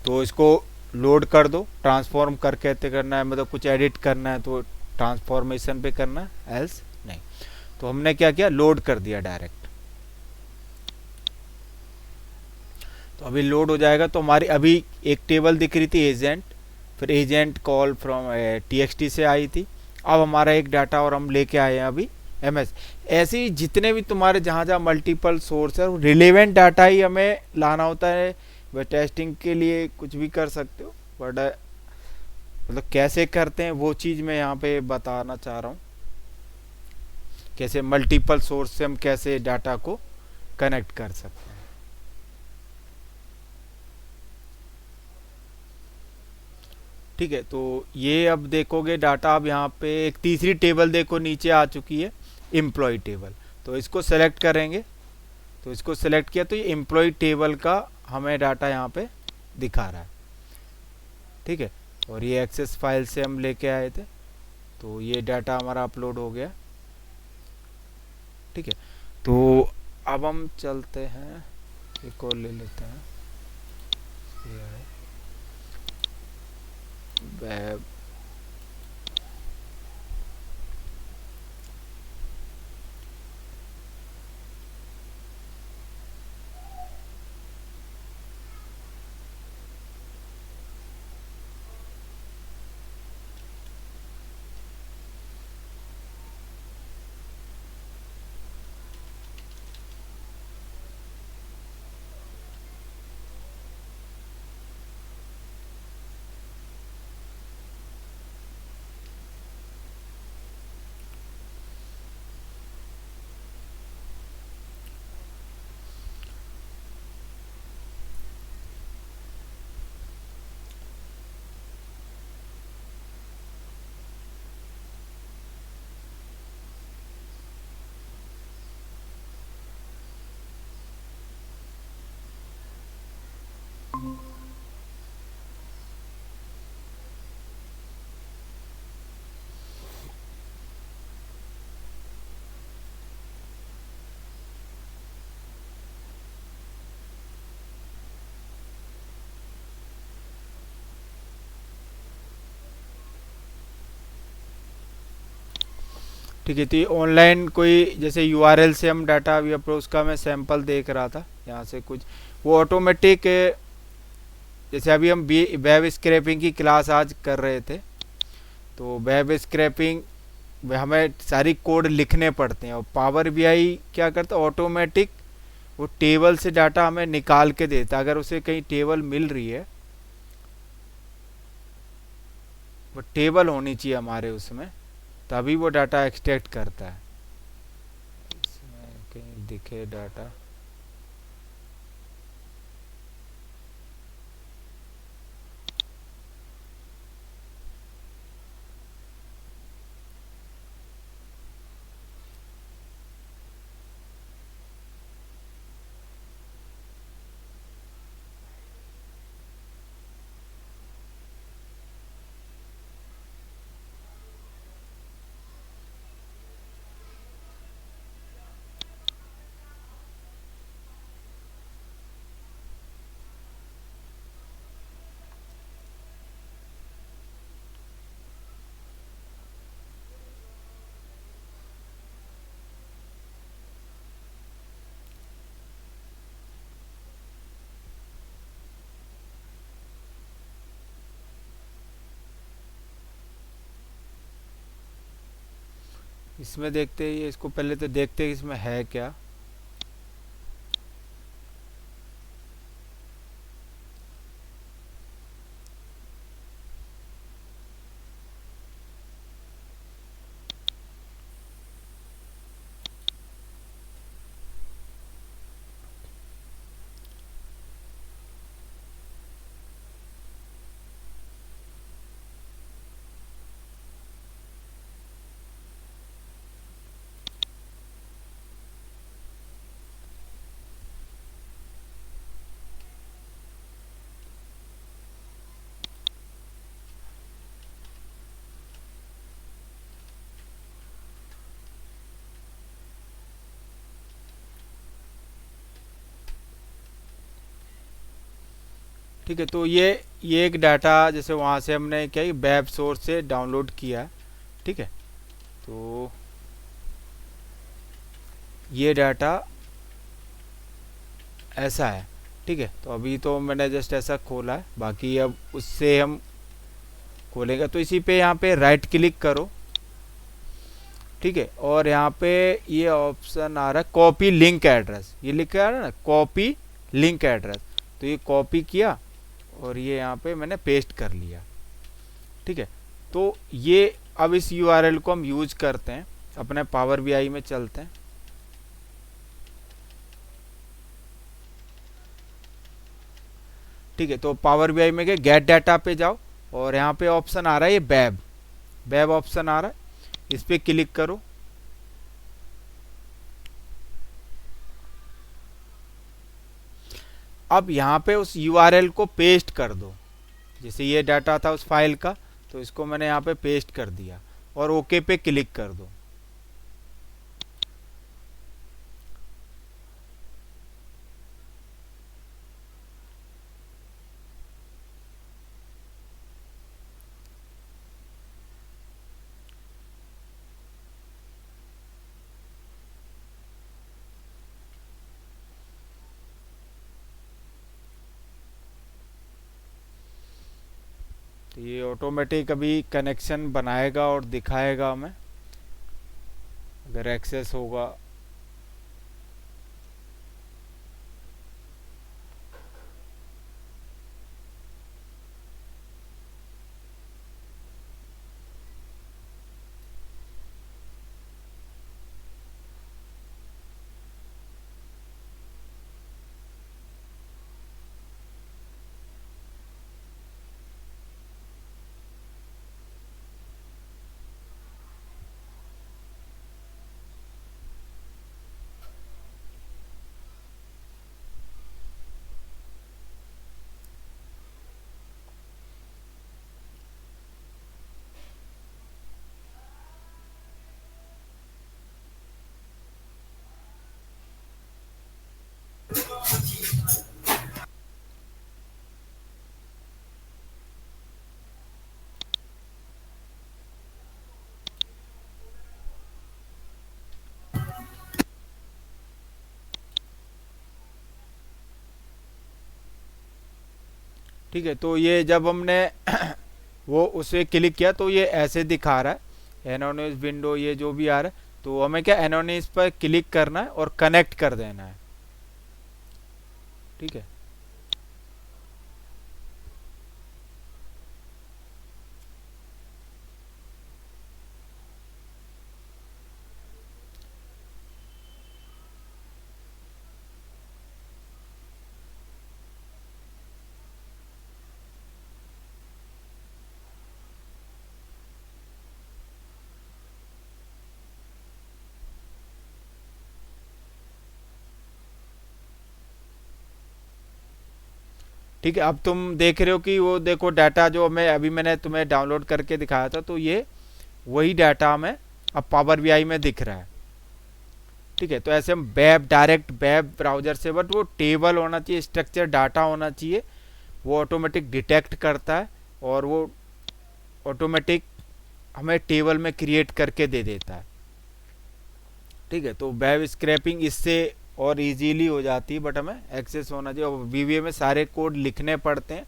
तो इसको लोड कर दो, ट्रांसफॉर्म कर कहते करना है, मतलब कुछ एडिट करना है तो ट्रांसफॉर्मेशन पे करना है, एल्स नहीं। तो हमने क्या किया, लोड कर दिया डायरेक्ट। तो अभी लोड हो जाएगा। तो हमारी अभी एक टेबल दिख रही थी एजेंट, फिर एजेंट कॉल फ्रॉम TXT से आई थी। अब हमारा एक डाटा और हम लेके आए हैं अभी MS। ऐसे ही जितने भी तुम्हारे जहाँ जहाँ मल्टीपल सोर्स है, रिलेवेंट डाटा ही हमें लाना होता है। वह टेस्टिंग के लिए कुछ भी कर सकते हो, बट मतलब कैसे करते हैं वो चीज़ मैं यहाँ पे बताना चाह रहा हूँ। कैसे मल्टीपल सोर्स से हम कैसे डाटा को कनेक्ट कर सकते हैं। ठीक है, तो ये अब देखोगे डाटा, अब यहाँ पे एक तीसरी टेबल देखो नीचे आ चुकी है, एम्प्लॉय टेबल। तो इसको सेलेक्ट करेंगे, तो इसको सेलेक्ट किया तो ये एम्प्लॉय टेबल का हमें डाटा यहाँ पे दिखा रहा है। ठीक है, और ये एक्सेस फाइल से हम लेके आए थे, तो ये डाटा हमारा अपलोड हो गया। ठीक है, तो अब हम चलते हैं, एक और ले लेते हैं, ये है वेब। ठीक है, तो ये ऑनलाइन कोई जैसे URL से हम डाटा अभी अपलोड, उसका मैं सैंपल देख रहा था यहाँ से कुछ, वो ऑटोमेटिक, जैसे अभी हम वेब स्क्रैपिंग की क्लास आज कर रहे थे, तो वेब स्क्रैपिंग हमें सारी कोड लिखने पड़ते हैं, और पावर BI क्या करता है, ऑटोमेटिक वो टेबल से डाटा हमें निकाल के देता है। अगर उसे कहीं टेबल मिल रही है, वो टेबल होनी चाहिए हमारे उसमें, तभी वो डाटा एक्सट्रैक्ट करता है। इसमें कहीं दिखे डाटा, इसमें देखते ही, इसको पहले तो देखते हैं इसमें है क्या। ठीक है, तो ये एक डाटा जैसे वहाँ से हमने क्या वेब सोर्स से डाउनलोड किया। ठीक है, तो ये डाटा ऐसा है। ठीक है, तो अभी तो मैंने जस्ट ऐसा खोला है, बाकी अब उससे हम खोलेंगे तो इसी पे यहाँ पे राइट क्लिक करो। ठीक है, और यहाँ पे ये ऑप्शन आ रहा है कॉपी लिंक एड्रेस, ये लिखा है ना कॉपी लिंक एड्रेस, तो ये कॉपी किया और ये यहाँ पे मैंने पेस्ट कर लिया। ठीक है, तो ये अब इस यूआरएल को हम यूज करते हैं, अपने पावर बीआई में चलते हैं। ठीक है, तो पावर बीआई में गए, गेट डाटा पे जाओ और यहाँ पे ऑप्शन आ रहा है ये वेब, वेब ऑप्शन आ रहा है, इस पे क्लिक करो। अब यहाँ पे उस यूआरएल को पेस्ट कर दो, जैसे ये डाटा था उस फाइल का, तो इसको मैंने यहाँ पे पेस्ट कर दिया और ओके पे क्लिक कर दो। तो ये ऑटोमेटिक अभी कनेक्शन बनाएगा और दिखाएगा हमें अगर एक्सेस होगा। ठीक है, तो ये जब हमने वो उसे क्लिक किया तो ये ऐसे दिखा रहा है एनोनिमस विंडो, ये जो भी आ रहा है, तो हमें क्या एनोनिमस पर क्लिक करना है और कनेक्ट कर देना है। ठीक है, ठीक है, अब तुम देख रहे हो कि वो देखो डाटा जो मैं अभी मैंने तुम्हें डाउनलोड करके दिखाया था, तो ये वही डाटा हमें अब पावर बीआई में दिख रहा है। ठीक है, तो ऐसे हम वेब डायरेक्ट वेब ब्राउजर से, बट वो टेबल होना चाहिए, स्ट्रक्चर डाटा होना चाहिए, वो ऑटोमेटिक डिटेक्ट करता है और वो ऑटोमेटिक हमें टेबल में क्रिएट करके दे देता है। ठीक है, तो वेब स्क्रैपिंग इससे और इजीली हो जाती है, बट हमें एक्सेस होना चाहिए। और वीवीए में सारे कोड लिखने पड़ते हैं,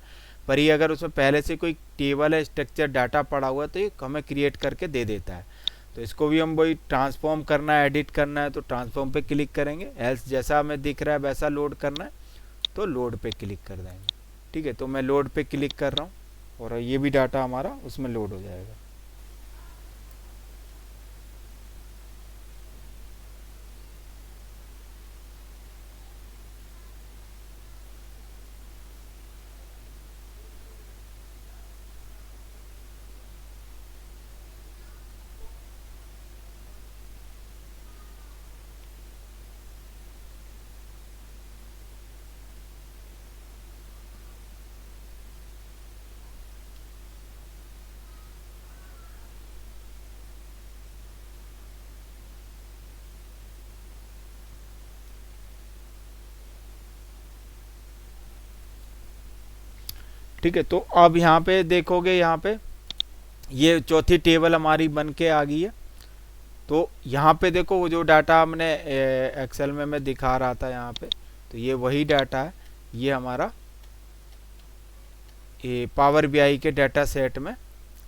पर ये अगर उसमें पहले से कोई टेबल है, स्ट्रक्चर डाटा पड़ा हुआ है, तो ये हमें क्रिएट करके दे देता है। तो इसको भी हम वही ट्रांसफॉर्म करना है, एडिट करना है, तो ट्रांसफॉर्म पे क्लिक करेंगे, एल्स जैसा हमें दिख रहा है वैसा लोड करना है तो लोड पे क्लिक कर देंगे। ठीक है, तो मैं लोड पे क्लिक कर रहा हूँ और ये भी डाटा हमारा उसमें लोड हो जाएगा। ठीक है, तो अब यहाँ पे देखोगे, यहाँ पे ये चौथी टेबल हमारी बन के आ गई है। तो यहाँ पे देखो वो जो डाटा हमने एक्सेल में मैं दिखा रहा था यहाँ पे, तो ये वही डाटा है, ये हमारा ये पावर बीआई के डाटा सेट में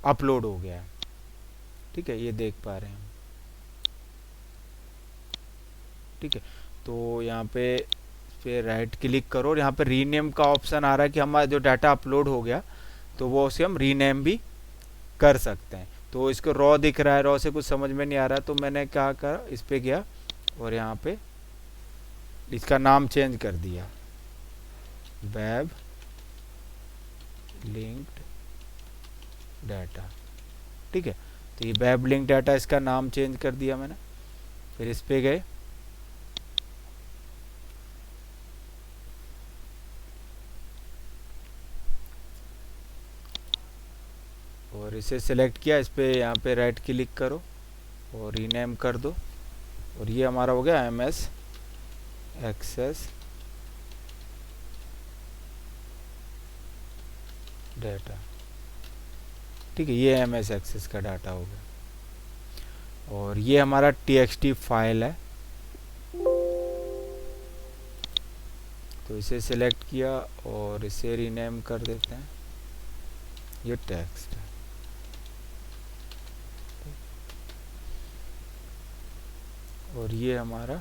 अपलोड हो गया है। ठीक है, ये देख पा रहे हैं हम। ठीक है, तो यहाँ पे राइट क्लिक करो और यहाँ पे रीनेम का ऑप्शन आ रहा है कि हमारा जो डाटा अपलोड हो गया तो वो उसे हम रीनेम भी कर सकते हैं। तो इसको रॉ दिख रहा है, रॉ से कुछ समझ में नहीं आ रहा, तो मैंने क्या करा, इस पे गया और यहाँ पे इसका नाम चेंज कर दिया, वेब लिंक्ड डाटा। ठीक है, तो ये वेब लिंक डाटा, इसका नाम चेंज कर दिया मैंने। फिर इस पे गए, और इसे सिलेक्ट किया, इस पे यहाँ पे राइट क्लिक करो और रीनेम कर दो, और ये हमारा हो गया एम एस एक्सेस डाटा। ठीक है, ये एम एस एक्सेस का डाटा हो गया, और ये हमारा टीएक्सटी फाइल है। तो इसे सिलेक्ट किया और इसे रीनेम कर देते हैं, ये टेक्स्ट है। और ये हमारा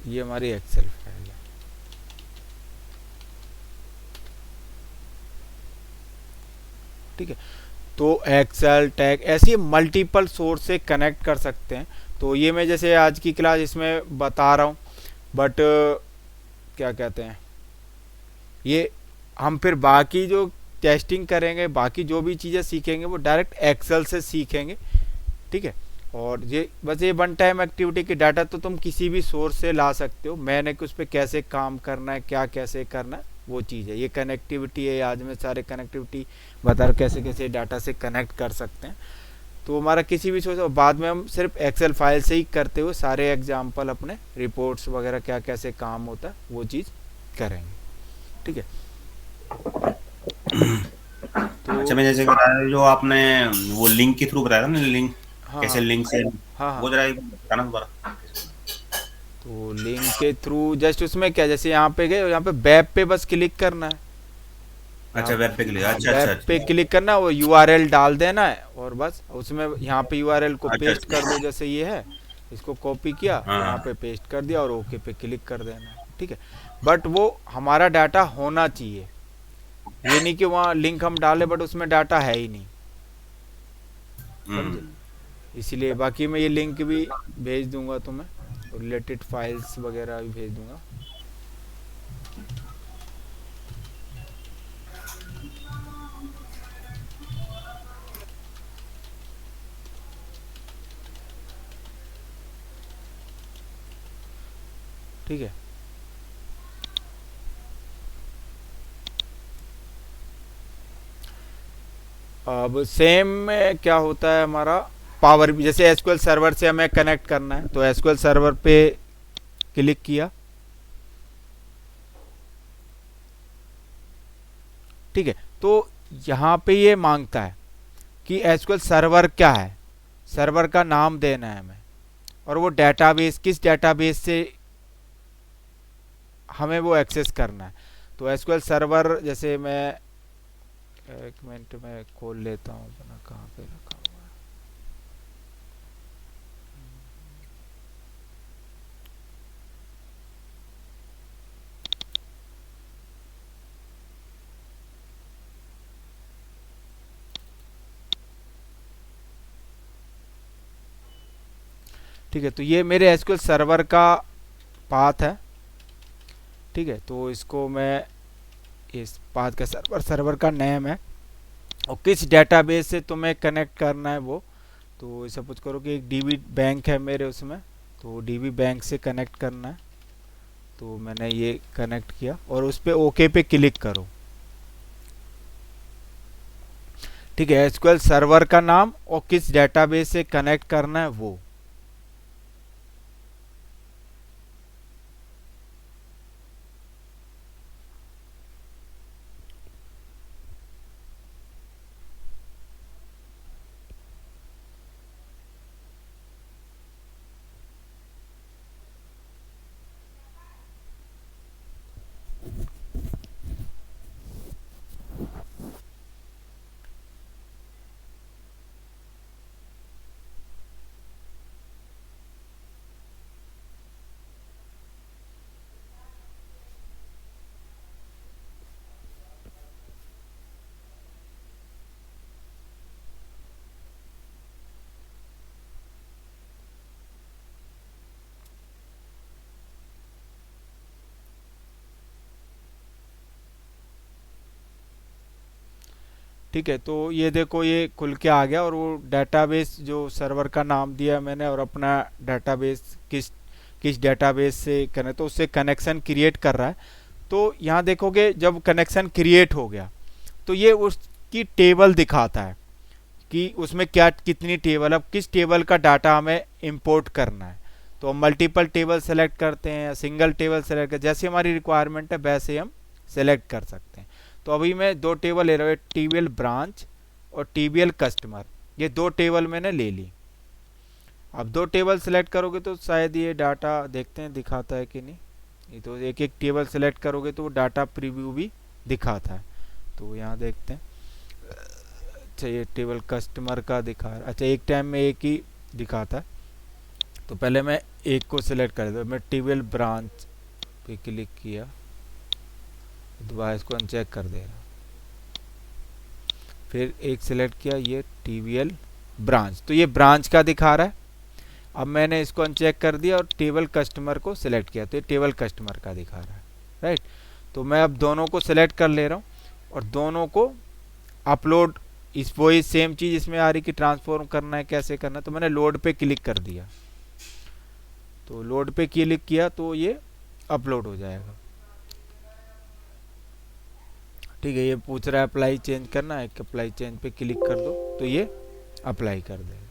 ये हमारी एक्सेल फाइल है। ठीक है, तो एक्सेल टैग ऐसी मल्टीपल सोर्स से कनेक्ट कर सकते हैं। तो ये मैं जैसे आज की क्लास इसमें बता रहा हूँ, बट क्या कहते हैं, ये हम फिर बाकी जो टेस्टिंग करेंगे, बाकी जो भी चीज़ें सीखेंगे वो डायरेक्ट एक्सेल से सीखेंगे। ठीक है, और ये बस ये वन टाइम एक्टिविटी की डाटा तो तुम किसी भी सोर्स से ला सकते हो, मैंने कि उस पर कैसे काम करना है, क्या कैसे करना है, वो चीज़ है। ये कनेक्टिविटी है, आज में सारे कनेक्टिविटी बता रहा कैसे कैसे डाटा से कनेक्ट कर सकते हैं। तो हमारा किसी भी सोर्स, बाद में हम सिर्फ एक्सेल फाइल से ही करते हुए सारे एग्जाम्पल अपने रिपोर्ट्स वगैरह क्या कैसे काम होता है वो चीज़ करेंगे। ठीक है, अच्छा, मैं जैसे बताया जो आपने वो लिंक के थ्रू बताया था ना, लिंक हाँ कैसे लिंक से, हाँ हाँ। वो जरा बताना दोबारा। तो लिंक के थ्रू जस्ट उसमें क्या, जैसे यहाँ पे गए और यहाँ पे वेब पे बस क्लिक करना है। अच्छा, वेब पे क्लिक, हाँ, अच्छा वेब अच्छा पे अच्छा क्लिक करना, वो यूआरएल डाल देना है और बस उसमें यहाँ पे यूआरएल को अच्छा पेस्ट कर दो, अच्छा। जैसे ये है, इसको कॉपी किया यहाँ हाँ पे पेस्ट कर दिया और ओके पे क्लिक कर देना है। ठीक है, बट वो हमारा डाटा होना चाहिए, ये नहीं कि वहाँ लिंक हम डाले बट उसमें डाटा है ही नहीं, समझे। इसलिए बाकी मैं ये लिंक भी भेज दूंगा तुम्हें, रिलेटेड फाइल्स वगैरह भी भेज दूंगा। ठीक है, अब सेम में क्या होता है हमारा पावर भी, जैसे एसक्यूएल सर्वर से हमें कनेक्ट करना है, तो एसक्यूएल सर्वर पे क्लिक किया। ठीक है, तो यहाँ पे ये मांगता है कि एसक्यूएल सर्वर क्या है, सर्वर का नाम देना है हमें, और वो डेटाबेस किस डेटाबेस से हमें वो एक्सेस करना है। तो एसक्यूएल सर्वर, जैसे मैं एक मिनट में खोल लेता हूँ अपना, कहाँ पे रखा हुआ है। ठीक है, तो ये मेरे एसक्यूएल सर्वर का पाथ है। ठीक है, तो इसको मैं, इस पाथ का सर्वर का नेम है, और किस डेटाबेस से तुम्हें कनेक्ट करना है वो, तो सपोज करो कि एक डीबी बैंक है मेरे उसमें, तो डीबी बैंक से कनेक्ट करना है। तो मैंने ये कनेक्ट किया और उस पर ओके पे क्लिक करो। ठीक है, एसक्यूएल सर्वर का नाम और किस डेटाबेस से कनेक्ट करना है वो। ठीक है, तो ये देखो ये खुल के आ गया, और वो डेटाबेस जो सर्वर का नाम दिया मैंने, और अपना डेटाबेस किस किस डेटाबेस से कनेक्ट, तो उससे कनेक्शन क्रिएट कर रहा है। तो यहाँ देखोगे जब कनेक्शन क्रिएट हो गया तो ये उसकी टेबल दिखाता है कि उसमें क्या कितनी टेबल, अब किस टेबल का डाटा हमें इंपोर्ट करना है। तो हम मल्टीपल टेबल सेलेक्ट करते हैं या सिंगल टेबल सेलेक्ट करते हैं, जैसे हमारी रिक्वायरमेंट है वैसे हम सेलेक्ट कर सकते हैं। तो अभी मैं दो टेबल ले रहा हूँ, टीबीएल ब्रांच और टीबीएल कस्टमर, ये दो टेबल मैंने ले ली। अब दो टेबल सेलेक्ट करोगे तो शायद ये डाटा देखते हैं दिखाता है कि नहीं। ये तो एक एक टेबल सेलेक्ट करोगे तो वो डाटा प्रीव्यू भी दिखाता है। तो यहाँ देखते हैं, अच्छा ये टेबल कस्टमर का दिखा रहा है, अच्छा एक टाइम में एक ही दिखाता है। तो पहले मैं एक को सिलेक्ट कर देता, मैं टीबीएल ब्रांच पे क्लिक किया, दोबारा इसको अनचेक कर दे रहा, फिर एक सिलेक्ट किया ये टीबीएल ब्रांच, तो ये ब्रांच का दिखा रहा है। अब मैंने इसको अनचेक कर दिया और टेबल कस्टमर को सिलेक्ट किया, तो ये टेबल कस्टमर का दिखा रहा है, राइट। तो मैं अब दोनों को सिलेक्ट कर ले रहा हूँ और दोनों को अपलोड, इस वही सेम चीज़ इसमें आ रही कि ट्रांसफॉर्म करना है कैसे करना है। तो मैंने लोड पे क्लिक कर दिया, तो लोड पे क्लिक किया तो ये अपलोड हो जाएगा। ठीक है, ये पूछ रहा है अप्लाई चेंज करना है, अप्लाई चेंज पे क्लिक कर दो तो ये अप्लाई कर देगा।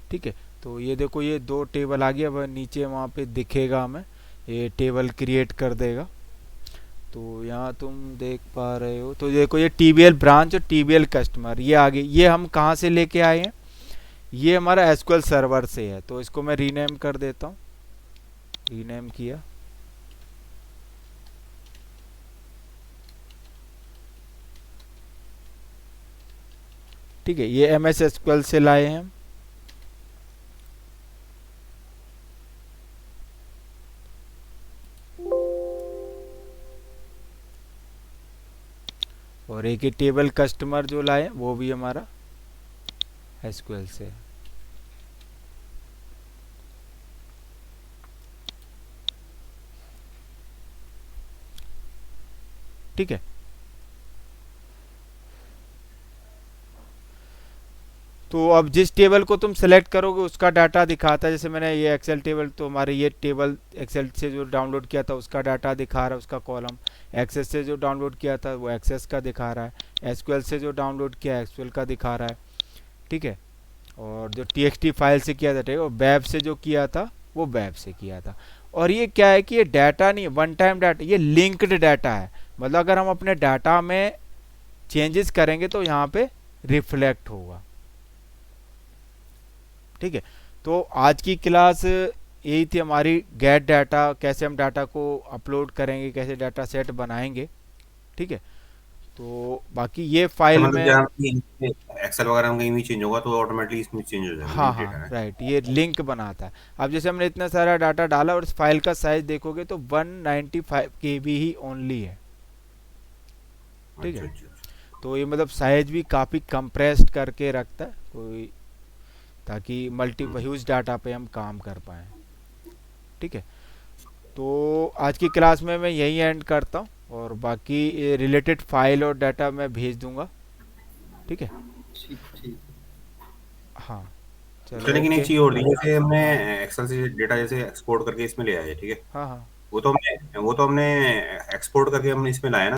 ठीक है, तो ये देखो ये दो टेबल आ गया, अब नीचे वहाँ पे दिखेगा हमें, ये टेबल क्रिएट कर देगा। तो यहाँ तुम देख पा रहे हो, तो देखो ये टीबीएल ब्रांच और टीबीएल कस्टमर ये आगे, ये हम कहाँ से लेके आए हैं, ये हमारा एसक्यूएल सर्वर से है। तो इसको मैं रीनेम कर देता हूँ, रीनेम किया। ठीक है, ये एमएस एसक्यूएल से लाए हैं हम। और एक ही टेबल कस्टमर जो लाए वो भी हमारा एसक्यूएल से है। ठीक है, तो अब जिस टेबल को तुम सेलेक्ट करोगे उसका डाटा दिखाता है। जैसे मैंने ये एक्सेल टेबल, तो हमारे ये टेबल एक्सेल से जो डाउनलोड किया था उसका डाटा दिखा रहा है, उसका कॉलम। एक्सेस से जो डाउनलोड किया था वो एक्सेस का दिखा रहा है, एसक्यूएल से जो डाउनलोड किया एसक्यूएल का दिखा रहा है। ठीक है, और जो टीएक्सटी फाइल से किया था, ठीक है, और वेब से जो किया था वो वेब से किया था। और ये क्या है कि ये डाटा नहीं वन टाइम डाटा, ये लिंक्ड डाटा है। मतलब अगर हम अपने डाटा में चेंजेस करेंगे तो यहाँ पे रिफ्लेक्ट होगा। ठीक है, तो आज की क्लास यही थी हमारी, गेट डाटा, कैसे हम डाटा को अपलोड करेंगे, कैसे डाटा सेट बनाएंगे। ठीक है, तो बाकी ये फाइल मतलब में, एक्सेल वगैरह में कहीं भी चेंज होगा तो ऑटोमेटिकली इसमें चेंज हो जाएगा, हाँ लिंक डेटा हाँ है। राइट, ये लिंक बनाता है। अब जैसे हमने इतना सारा डाटा डाला और इस फाइल का साइज देखोगे तो 195 केबी ही ओनली है। ठीक अच्छा है, अच्छा अच्छा। तो ये मतलब साइज भी काफ़ी कंप्रेस्ड करके रखता है कोई, ताकि मल्टी ह्यूज डाटा पे हम काम कर पाएँ। ठीक है, तो आज की क्लास में मैं यही एंड करता हूँ, और बाकी रिलेटेड फाइल और डाटा मैं भेज दूंगा। ठीक है, ठीक ठीक। हाँ अच्छा, चलो लेकिन एक ओके। चीज और थी, जैसे हमने एक्सेल से डेटा जैसे एक्सपोर्ट करके इसमें ले आए, ठीक है, हाँ हाँ वो तो हमने एक्सपोर्ट करके हमने इसमें लाया ना।